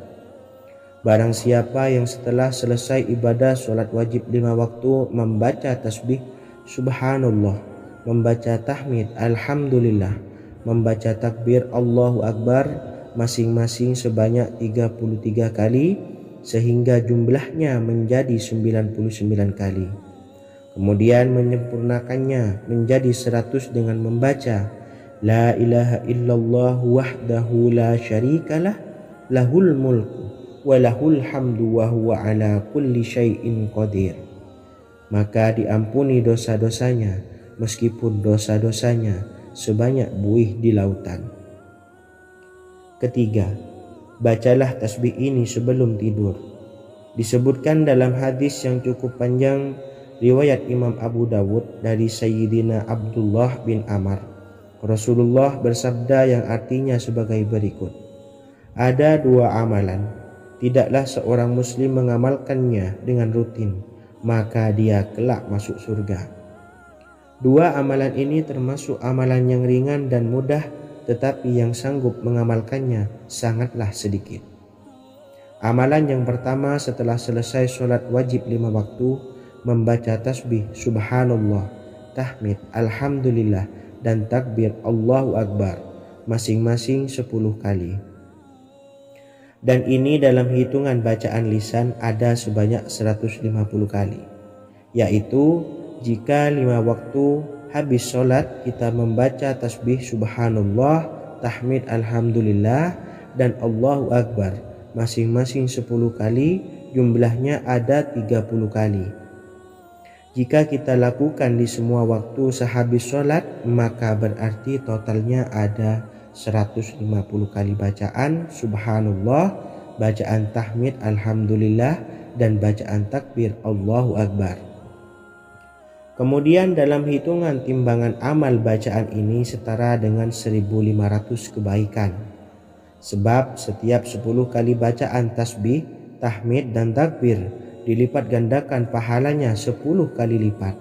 barang siapa yang setelah selesai ibadah sholat wajib 5 waktu membaca tasbih Subhanallah, membaca tahmid Alhamdulillah, membaca takbir Allahu Akbar masing-masing sebanyak 33 kali sehingga jumlahnya menjadi 99 kali. Kemudian menyempurnakannya menjadi 100 dengan membaca La ilaha illallah wahdahu la syarikalah lahul mulku wa lahul hamdu wa huwa ala kulli syai'in qadir. Maka diampuni dosa-dosanya meskipun dosa-dosanya sebanyak buih di lautan. Ketiga, bacalah tasbih ini sebelum tidur. Disebutkan dalam hadis yang cukup panjang riwayat Imam Abu Dawud dari Sayyidina Abdullah bin Amr, Rasulullah bersabda yang artinya sebagai berikut, ada 2 amalan, tidaklah seorang muslim mengamalkannya dengan rutin, maka dia kelak masuk surga. 2 amalan ini termasuk amalan yang ringan dan mudah, tetapi yang sanggup mengamalkannya sangatlah sedikit. Amalan yang pertama setelah selesai sholat wajib 5 waktu, membaca tasbih Subhanallah, tahmid Alhamdulillah, dan takbir Allahu Akbar masing-masing 10 kali. Dan ini dalam hitungan bacaan lisan ada sebanyak 150 kali, yaitu jika 5 waktu habis sholat kita membaca tasbih Subhanallah, tahmid Alhamdulillah, dan Allahu Akbar masing-masing 10 kali, jumlahnya ada 30 kali. Jika kita lakukan di semua waktu sehabis sholat, maka berarti totalnya ada 150 kali bacaan Subhanallah, bacaan tahmid Alhamdulillah, dan bacaan takbir Allahu Akbar. Kemudian dalam hitungan timbangan amal bacaan ini setara dengan 1500 kebaikan. Sebab setiap 10 kali bacaan tasbih, tahmid, dan takbir dilipat gandakan pahalanya 10 kali lipat.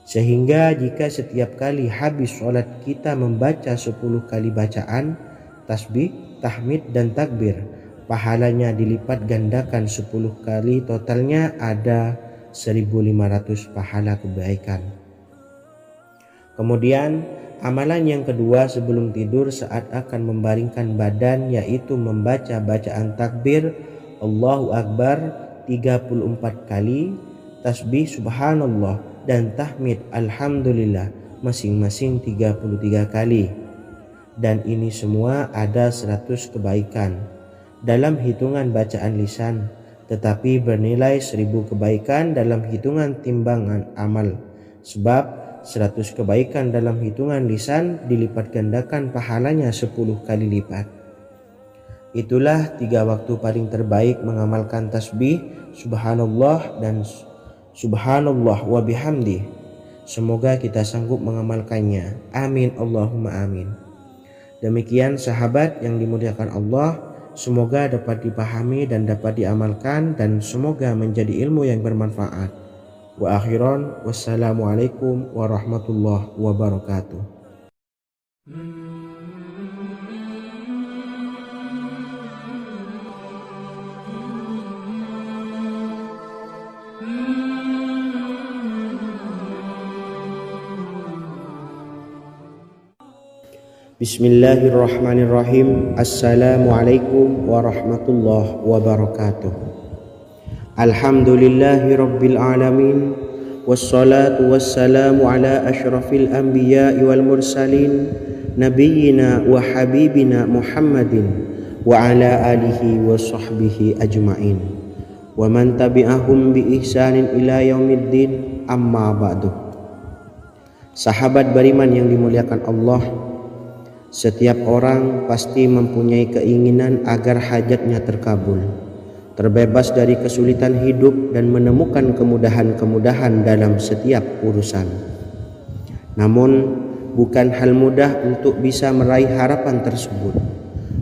Sehingga jika setiap kali habis sholat kita membaca 10 kali bacaan tasbih, tahmid, dan takbir, pahalanya dilipat gandakan 10 kali, totalnya ada 1500 pahala kebaikan. Kemudian amalan yang kedua sebelum tidur saat akan membaringkan badan, yaitu membaca bacaan takbir Allahu Akbar 34 kali, tasbih Subhanallah, dan tahmid Alhamdulillah masing-masing 33 kali. Dan ini semua ada 100 kebaikan dalam hitungan bacaan lisan, tetapi bernilai 1000 kebaikan dalam hitungan timbangan amal. Sebab 100 kebaikan dalam hitungan lisan dilipat gandakan pahalanya 10 kali lipat. Itulah 3 waktu paling terbaik mengamalkan tasbih Subhanallah dan Subhanallah wa bihamdih. Semoga kita sanggup mengamalkannya. Amin Allahumma amin. Demikian sahabat yang dimuliakan Allah, semoga dapat dipahami dan dapat diamalkan, dan semoga menjadi ilmu yang bermanfaat. Wa akhiran, wassalamualaikum warahmatullahi wabarakatuh. Bismillahirrahmanirrahim. Assalamualaikum warahmatullahi wabarakatuh. Alhamdulillahi rabbil alamin. Wassalatu wassalamu ala ashrafil anbiya'i wal mursalin, nabiyyina wa habibina Muhammadin wa ala alihi wa sahbihi ajma'in, wa man tabi'ahum bi ihsanin ila yaumiddin, amma ba'du. Sahabat beriman yang dimuliakan Allah, setiap orang pasti mempunyai keinginan agar hajatnya terkabul, terbebas dari kesulitan hidup dan menemukan kemudahan-kemudahan dalam setiap urusan. Namun, bukan hal mudah untuk bisa meraih harapan tersebut.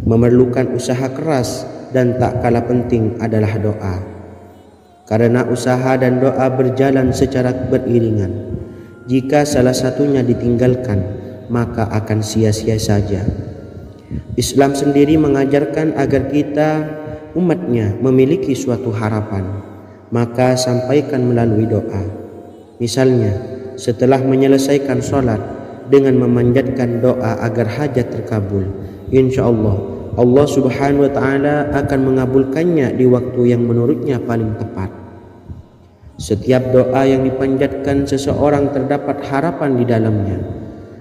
Memerlukan usaha keras dan tak kalah penting adalah doa. Karena usaha dan doa berjalan secara beriringan. Jika salah satunya ditinggalkan, maka akan sia-sia saja. Islam sendiri mengajarkan agar kita umatnya memiliki suatu harapan, maka sampaikan melalui doa. Misalnya, setelah menyelesaikan sholat dengan memanjatkan doa agar hajat terkabul, insya Allah Allah subhanahu wa ta'ala akan mengabulkannya di waktu yang menurutnya paling tepat. Setiap doa yang dipanjatkan seseorang terdapat harapan di dalamnya.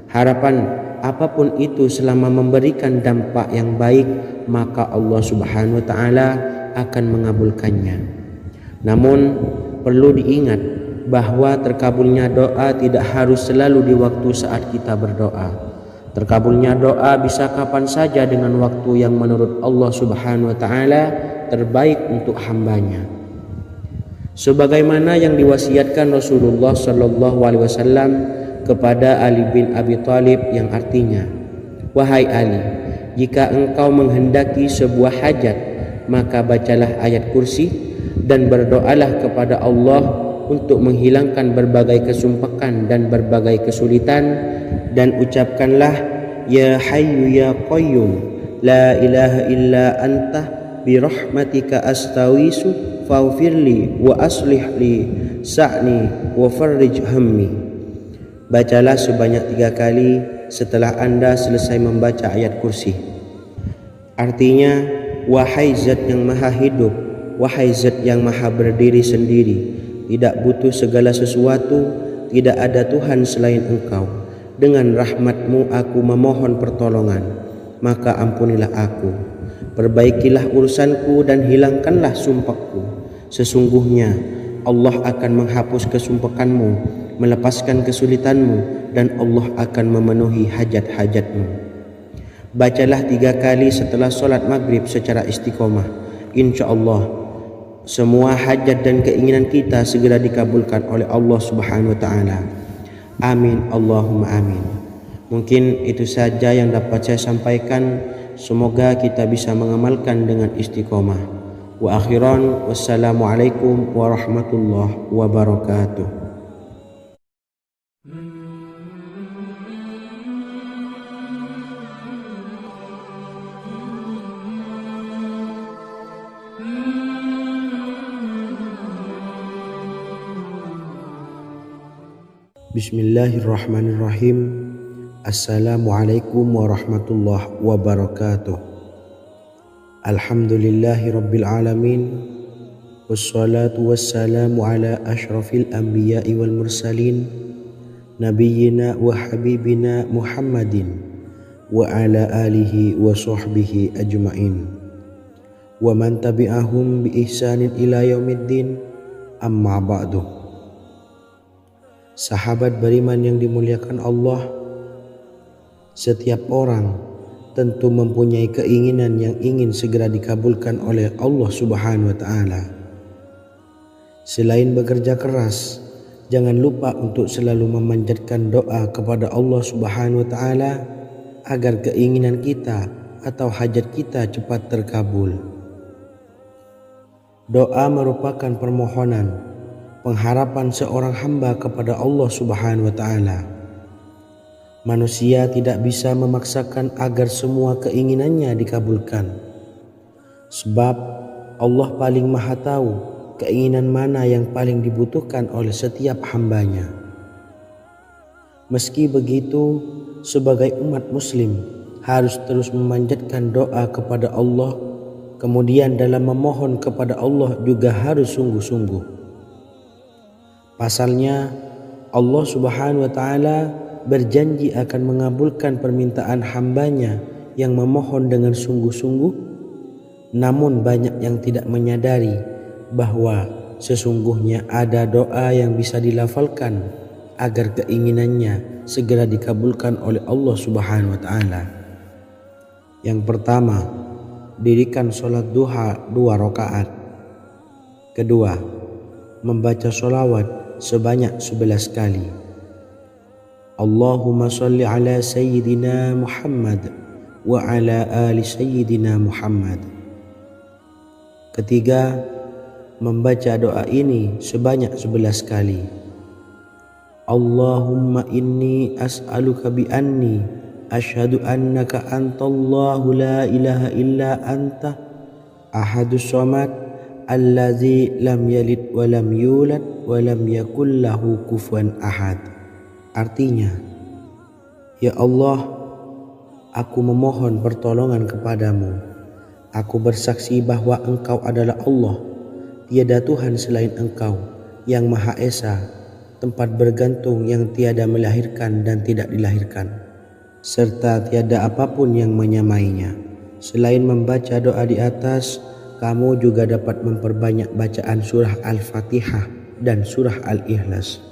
Harapan apapun itu selama memberikan dampak yang baik, maka Allah subhanahu wa ta'ala akan mengabulkannya. Namun perlu diingat bahwa terkabulnya doa tidak harus selalu di waktu saat kita berdoa. Terkabulnya doa bisa kapan saja dengan waktu yang menurut Allah subhanahu wa ta'ala terbaik untuk hambanya. Sebagaimana yang diwasiatkan Rasulullah sallallahu alaihi wasallam kepada Ali bin Abi Thalib, yang artinya, wahai Ali, jika engkau menghendaki sebuah hajat, maka bacalah ayat kursi dan berdoalah kepada Allah untuk menghilangkan berbagai kesumpakan dan berbagai kesulitan, dan ucapkanlah, ya hayyu ya qayyum la ilaha illa anta birahmatika astawisu faghfirli wa aslih li sa'ni wa farrij hammi. Bacalah sebanyak 3 kali setelah Anda selesai membaca ayat kursi. Artinya, wahai zat yang maha hidup, wahai zat yang maha berdiri sendiri, tidak butuh segala sesuatu, tidak ada Tuhan selain Engkau. Dengan rahmat-Mu aku memohon pertolongan, maka ampunilah aku. Perbaikilah urusanku dan hilangkanlah sumpahku. Sesungguhnya Allah akan menghapus kesumpakanmu, melepaskan kesulitanmu, dan Allah akan memenuhi hajat-hajatmu. Bacalah 3 kali setelah solat maghrib secara istiqomah. Insya Allah semua hajat dan keinginan kita segera dikabulkan oleh Allah subhanahu wa ta'ala. Amin Allahumma amin. Mungkin itu saja yang dapat saya sampaikan. Semoga kita bisa mengamalkan dengan istiqomah. Wa akhiran, wassalamualaikum warahmatullahi wabarakatuh. Bismillahirrahmanirrahim. Assalamualaikum warahmatullahi wabarakatuh. Alhamdulillahi rabbil alamin. Wassalatu wassalamu ala ashrafil anbiya'i wal mursalin, nabiyyina wa habibina Muhammadin wa ala alihi wa sahbihi ajma'in, wa man tabi'ahum bi ihsanin ila yaumiddin, amma ba'du. Sahabat beriman yang dimuliakan Allah, setiap orang tentu mempunyai keinginan yang ingin segera dikabulkan oleh Allah subhanahu wa ta'ala. Selain bekerja keras, jangan lupa untuk selalu memanjatkan doa kepada Allah subhanahu wa ta'ala agar keinginan kita atau hajat kita cepat terkabul. Doa merupakan permohonan, pengharapan seorang hamba kepada Allah subhanahu wa ta'ala. Manusia tidak bisa memaksakan agar semua keinginannya dikabulkan. Sebab Allah paling maha tahu keinginan mana yang paling dibutuhkan oleh setiap hambanya. Meski begitu, sebagai umat muslim, harus terus memanjatkan doa kepada Allah. Kemudian dalam memohon kepada Allah juga harus sungguh-sungguh. Pasalnya Allah Subhanahu wa Ta'ala berjanji akan mengabulkan permintaan hambanya yang memohon dengan sungguh-sungguh. Namun banyak yang tidak menyadari bahwa sesungguhnya ada doa yang bisa dilafalkan agar keinginannya segera dikabulkan oleh Allah Subhanahu wa Ta'ala. Yang pertama, dirikan sholat duha 2 rakaat. Kedua, membaca sholawat sebanyak 11 kali. Allahumma sholli ala Sayyidina Muhammad wa ala ali Sayyidina Muhammad. Ketiga, membaca doa ini sebanyak 11 kali. Allahumma inni as'aluka bi anni asyhadu annaka antallahu la ilaha illa anta ahadus samad allazi lam yalid wa lam yulad wa lam yakul lahu kufuwan ahad. Artinya, ya Allah, aku memohon pertolongan kepadamu. Aku bersaksi bahwa Engkau adalah Allah, tiada Tuhan selain Engkau yang Maha Esa, tempat bergantung yang tiada melahirkan dan tidak dilahirkan, serta tiada apapun yang menyamainya. Selain membaca doa di atas, kamu juga dapat memperbanyak bacaan surah Al-Fatihah dan surah Al-Ikhlas.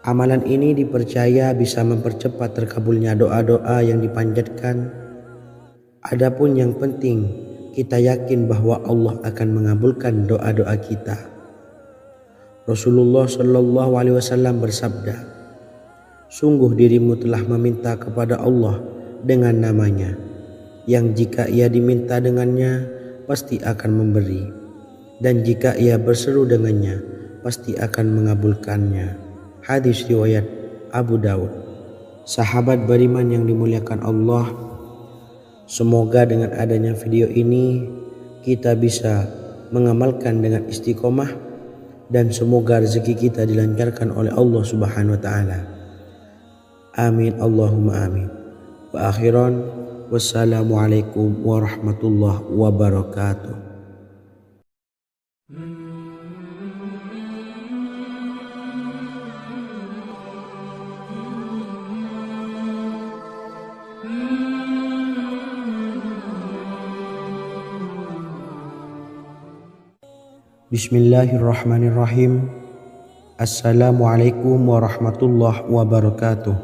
Amalan ini dipercaya bisa mempercepat terkabulnya doa-doa yang dipanjatkan. Adapun yang penting, kita yakin bahwa Allah akan mengabulkan doa-doa kita. Rasulullah Shallallahu Alaihi Wasallam bersabda, sungguh dirimu telah meminta kepada Allah dengan namanya, yang jika ia diminta dengannya, pasti akan memberi, dan jika ia berseru dengannya, pasti akan mengabulkannya. Hadis riwayat Abu Daud. Sahabat beriman yang dimuliakan Allah, semoga dengan adanya video ini kita bisa mengamalkan dengan istiqomah, dan semoga rezeki kita dilancarkan oleh Allah Subhanahu wa Ta'ala. Amin Allahumma amin. Wa akhiran, wassalamualaikum warahmatullahi wabarakatuh. Bismillahirrahmanirrahim. Assalamualaikum warahmatullahi wabarakatuh.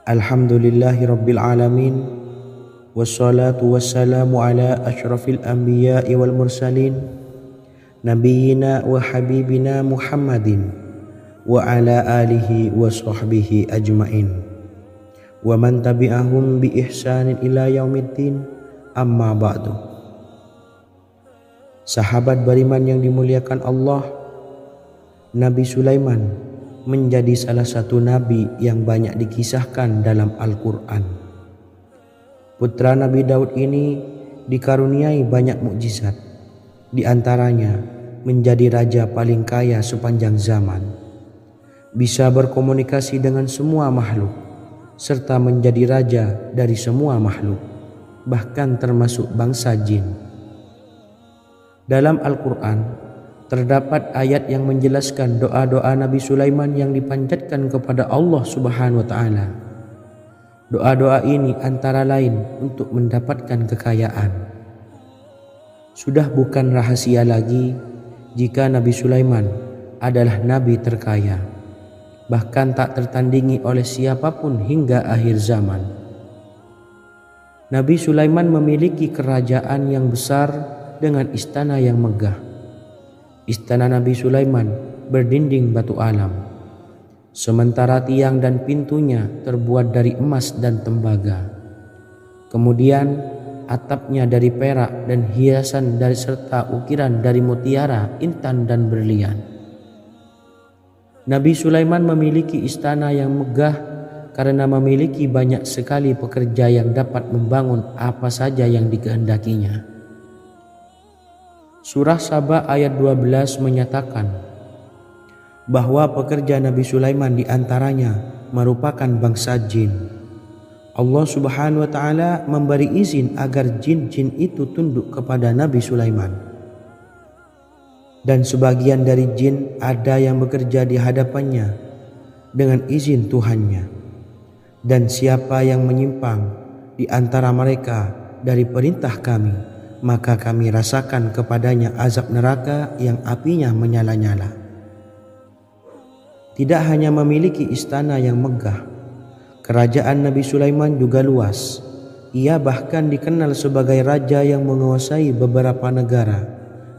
Alhamdulillahi rabbil alamin. Wassalatu wassalamu ala asyrafil anbiya'i wal mursalin, nabiyyina wa habibina Muhammadin wa ala alihi wa sahbihi ajmain, wa man tabi'ahum bi ihsanin ila yaumiddin, amma ba'du. Sahabat beriman yang dimuliakan Allah, Nabi Sulaiman menjadi salah satu nabi yang banyak dikisahkan dalam Al-Quran. Putra Nabi Daud ini dikaruniai banyak mukjizat, di antaranya menjadi raja paling kaya sepanjang zaman, bisa berkomunikasi dengan semua makhluk, serta menjadi raja dari semua makhluk, bahkan termasuk bangsa jin. Dalam Al-Quran terdapat ayat yang menjelaskan doa-doa Nabi Sulaiman yang dipanjatkan kepada Allah Subhanahu wa Ta'ala. Doa-doa ini antara lain untuk mendapatkan kekayaan. Sudah bukan rahasia lagi jika Nabi Sulaiman adalah nabi terkaya, bahkan tak tertandingi oleh siapapun hingga akhir zaman. Nabi Sulaiman memiliki kerajaan yang besar dengan istana yang megah. Istana Nabi Sulaiman berdinding batu alam, sementara tiang dan pintunya terbuat dari emas dan tembaga. Kemudian atapnya dari perak dan hiasan dari serta ukiran dari mutiara, intan dan berlian. Nabi Sulaiman memiliki istana yang megah karena memiliki banyak sekali pekerja yang dapat membangun apa saja yang dikehendakinya. Surah Saba ayat 12 menyatakan bahwa pekerja Nabi Sulaiman diantaranya merupakan bangsa jin. Allah Subhanahu wa taala memberi izin agar jin-jin itu tunduk kepada Nabi Sulaiman. Dan sebagian dari jin ada yang bekerja di hadapannya dengan izin Tuhannya. Dan siapa yang menyimpang di antara mereka dari perintah kami, maka kami rasakan kepadanya azab neraka yang apinya menyala-nyala. Tidak hanya memiliki istana yang megah, kerajaan Nabi Sulaiman juga luas. Ia bahkan dikenal sebagai raja yang menguasai beberapa negara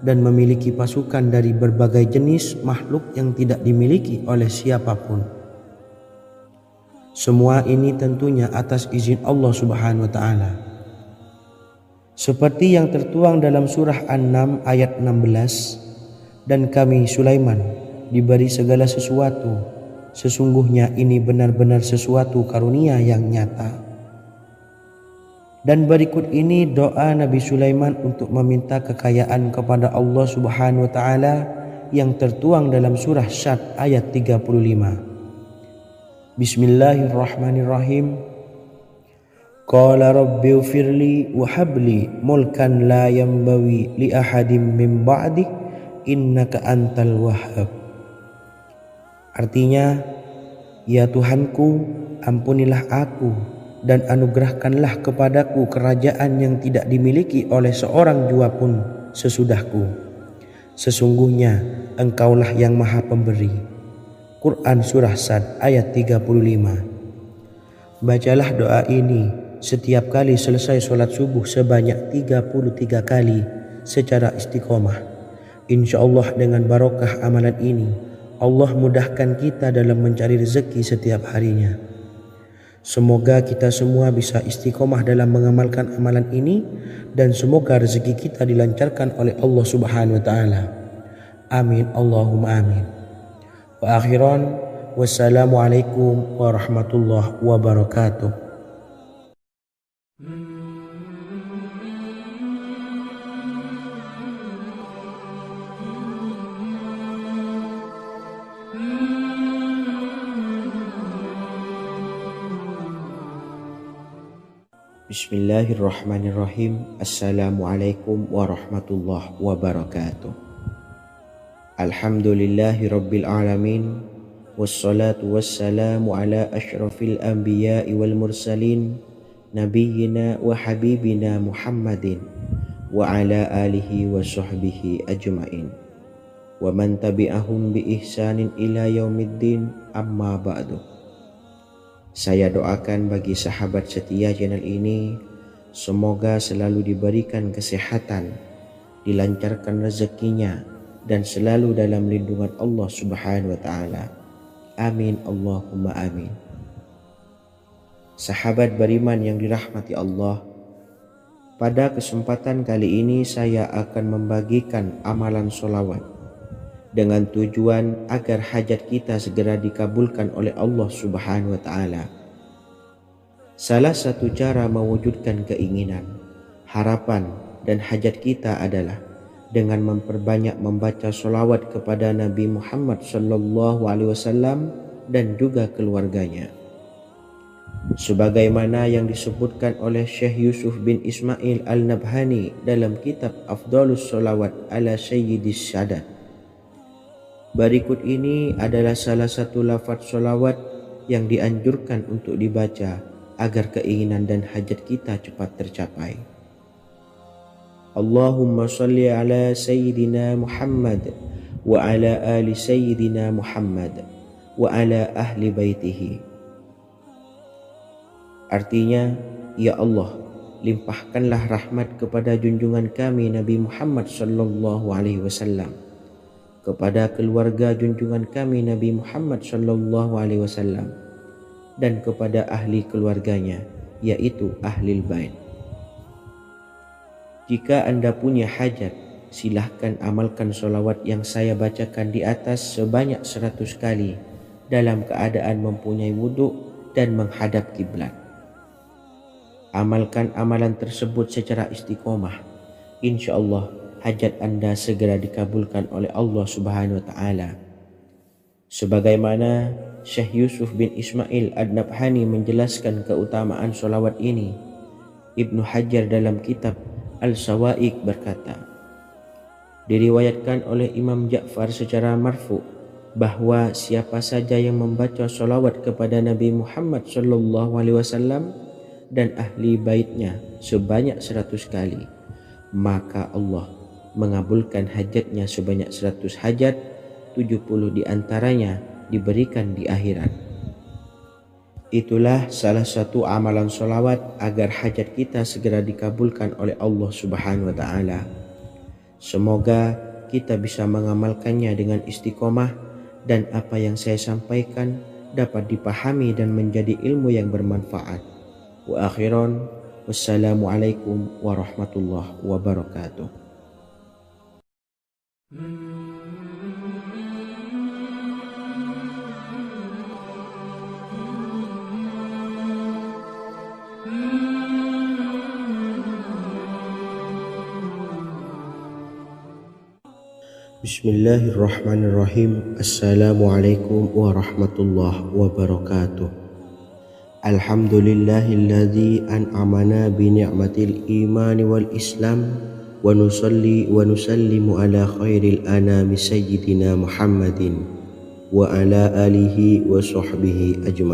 dan memiliki pasukan dari berbagai jenis makhluk yang tidak dimiliki oleh siapapun. Semua ini tentunya atas izin Allah Subhanahu wa taala. Seperti yang tertuang dalam surah An-Naml ayat 16, dan kami Sulaiman diberi segala sesuatu, sesungguhnya ini benar-benar sesuatu karunia yang nyata. Dan berikut ini doa Nabi Sulaiman untuk meminta kekayaan kepada Allah Subhanahu wa taala yang tertuang dalam surah Syad ayat 35. Bismillahirrahmanirrahim. Qala rabbighfirli wa habli mulkan la yanbawi li ahadim min ba'di innaka antal wahhab. Artinya, ya Tuhanku, ampunilah aku dan anugerahkanlah kepadaku kerajaan yang tidak dimiliki oleh seorang jua pun sesudahku. Sesungguhnya Engkaulah yang Maha Pemberi. Quran Surah Sad ayat 35. Bacalah doa ini setiap kali selesai sholat subuh sebanyak 33 kali secara istiqomah. Insya Allah dengan barokah amalan ini, Allah mudahkan kita dalam mencari rezeki setiap harinya. Semoga kita semua bisa istiqomah dalam mengamalkan amalan ini dan semoga rezeki kita dilancarkan oleh Allah Subhanahu wa taala. Amin Allahumma amin. Wa akhiran wassalamualaikum warahmatullahi wabarakatuh. Bismillahirrahmanirrahim. Assalamualaikum warahmatullahi wabarakatuh. Alhamdulillahi rabbil alamin. Wassalatu wassalamu ala ashrafil anbiya'i wal mursalin, nabiyyina wa habibina Muhammadin wa ala alihi wa sahbihi ajma'in wa man tabi'ahum bi ihsanin ila yaumiddin, amma ba'du. Saya doakan bagi sahabat setia channel ini, semoga selalu diberikan kesehatan, dilancarkan rezekinya, dan selalu dalam lindungan Allah Subhanahu wa taala. Amin Allahumma amin. Sahabat beriman yang dirahmati Allah, pada kesempatan kali ini saya akan membagikan amalan sholawat dengan tujuan agar hajat kita segera dikabulkan oleh Allah Subhanahu wa taala. Salah satu cara mewujudkan keinginan, harapan, dan hajat kita adalah dengan memperbanyak membaca sholawat kepada Nabi Muhammad SAW dan juga keluarganya. Sebagaimana yang disebutkan oleh Syekh Yusuf bin Ismail Al-Nabhani dalam kitab Afdhalus Sholawat ala Sayyidis Sadat. Berikut ini adalah salah satu lafaz sholawat yang dianjurkan untuk dibaca agar keinginan dan hajat kita cepat tercapai. Allahumma salli ala Sayyidina Muhammad wa ala ali Sayyidina Muhammad wa ala ahli baitihi. Artinya, ya Allah, limpahkanlah rahmat kepada junjungan kami Nabi Muhammad sallallahu alaihi wasallam, kepada keluarga junjungan kami Nabi Muhammad sallallahu alaihi wasallam, dan kepada ahli keluarganya, yaitu ahlil bait. Jika Anda punya hajat, silahkan amalkan sholawat yang saya bacakan di atas sebanyak 100 kali dalam keadaan mempunyai wudhu dan menghadap kiblat. Amalkan amalan tersebut secara istiqomah. Insya Allah hajat Anda segera dikabulkan oleh Allah Subhanahu wa taala. Sebagaimana Syekh Yusuf bin Ismail Ad-Nabhani menjelaskan keutamaan sholawat ini, Ibnu Hajar dalam kitab Al-Sawa'iq berkata, diriwayatkan oleh Imam Ja'far secara marfu bahwa siapa saja yang membaca sholawat kepada Nabi Muhammad SAW dan ahli baitnya sebanyak 100 kali, maka Allah mengabulkan hajatnya sebanyak 100 hajat, 70 diantaranya diberikan di akhirat. Itulah salah satu amalan sholawat agar hajat kita segera dikabulkan oleh Allah Subhanahu wa Ta'ala. Semoga kita bisa mengamalkannya dengan istiqomah dan apa yang saya sampaikan dapat dipahami dan menjadi ilmu yang bermanfaat. Wa akhiran, wassalamualaikum warahmatullahi wabarakatuh. Bismillahirrahmanirrahim. Assalamualaikum warahmatullahi wabarakatuh. Alhamdulillahilladzi an'amana bi ni'matil imani wal islam wa nusalli wa nusallimu ala khairil anami sayyidina Muhammadin wa ala alihi wa sahbihi ajma'in.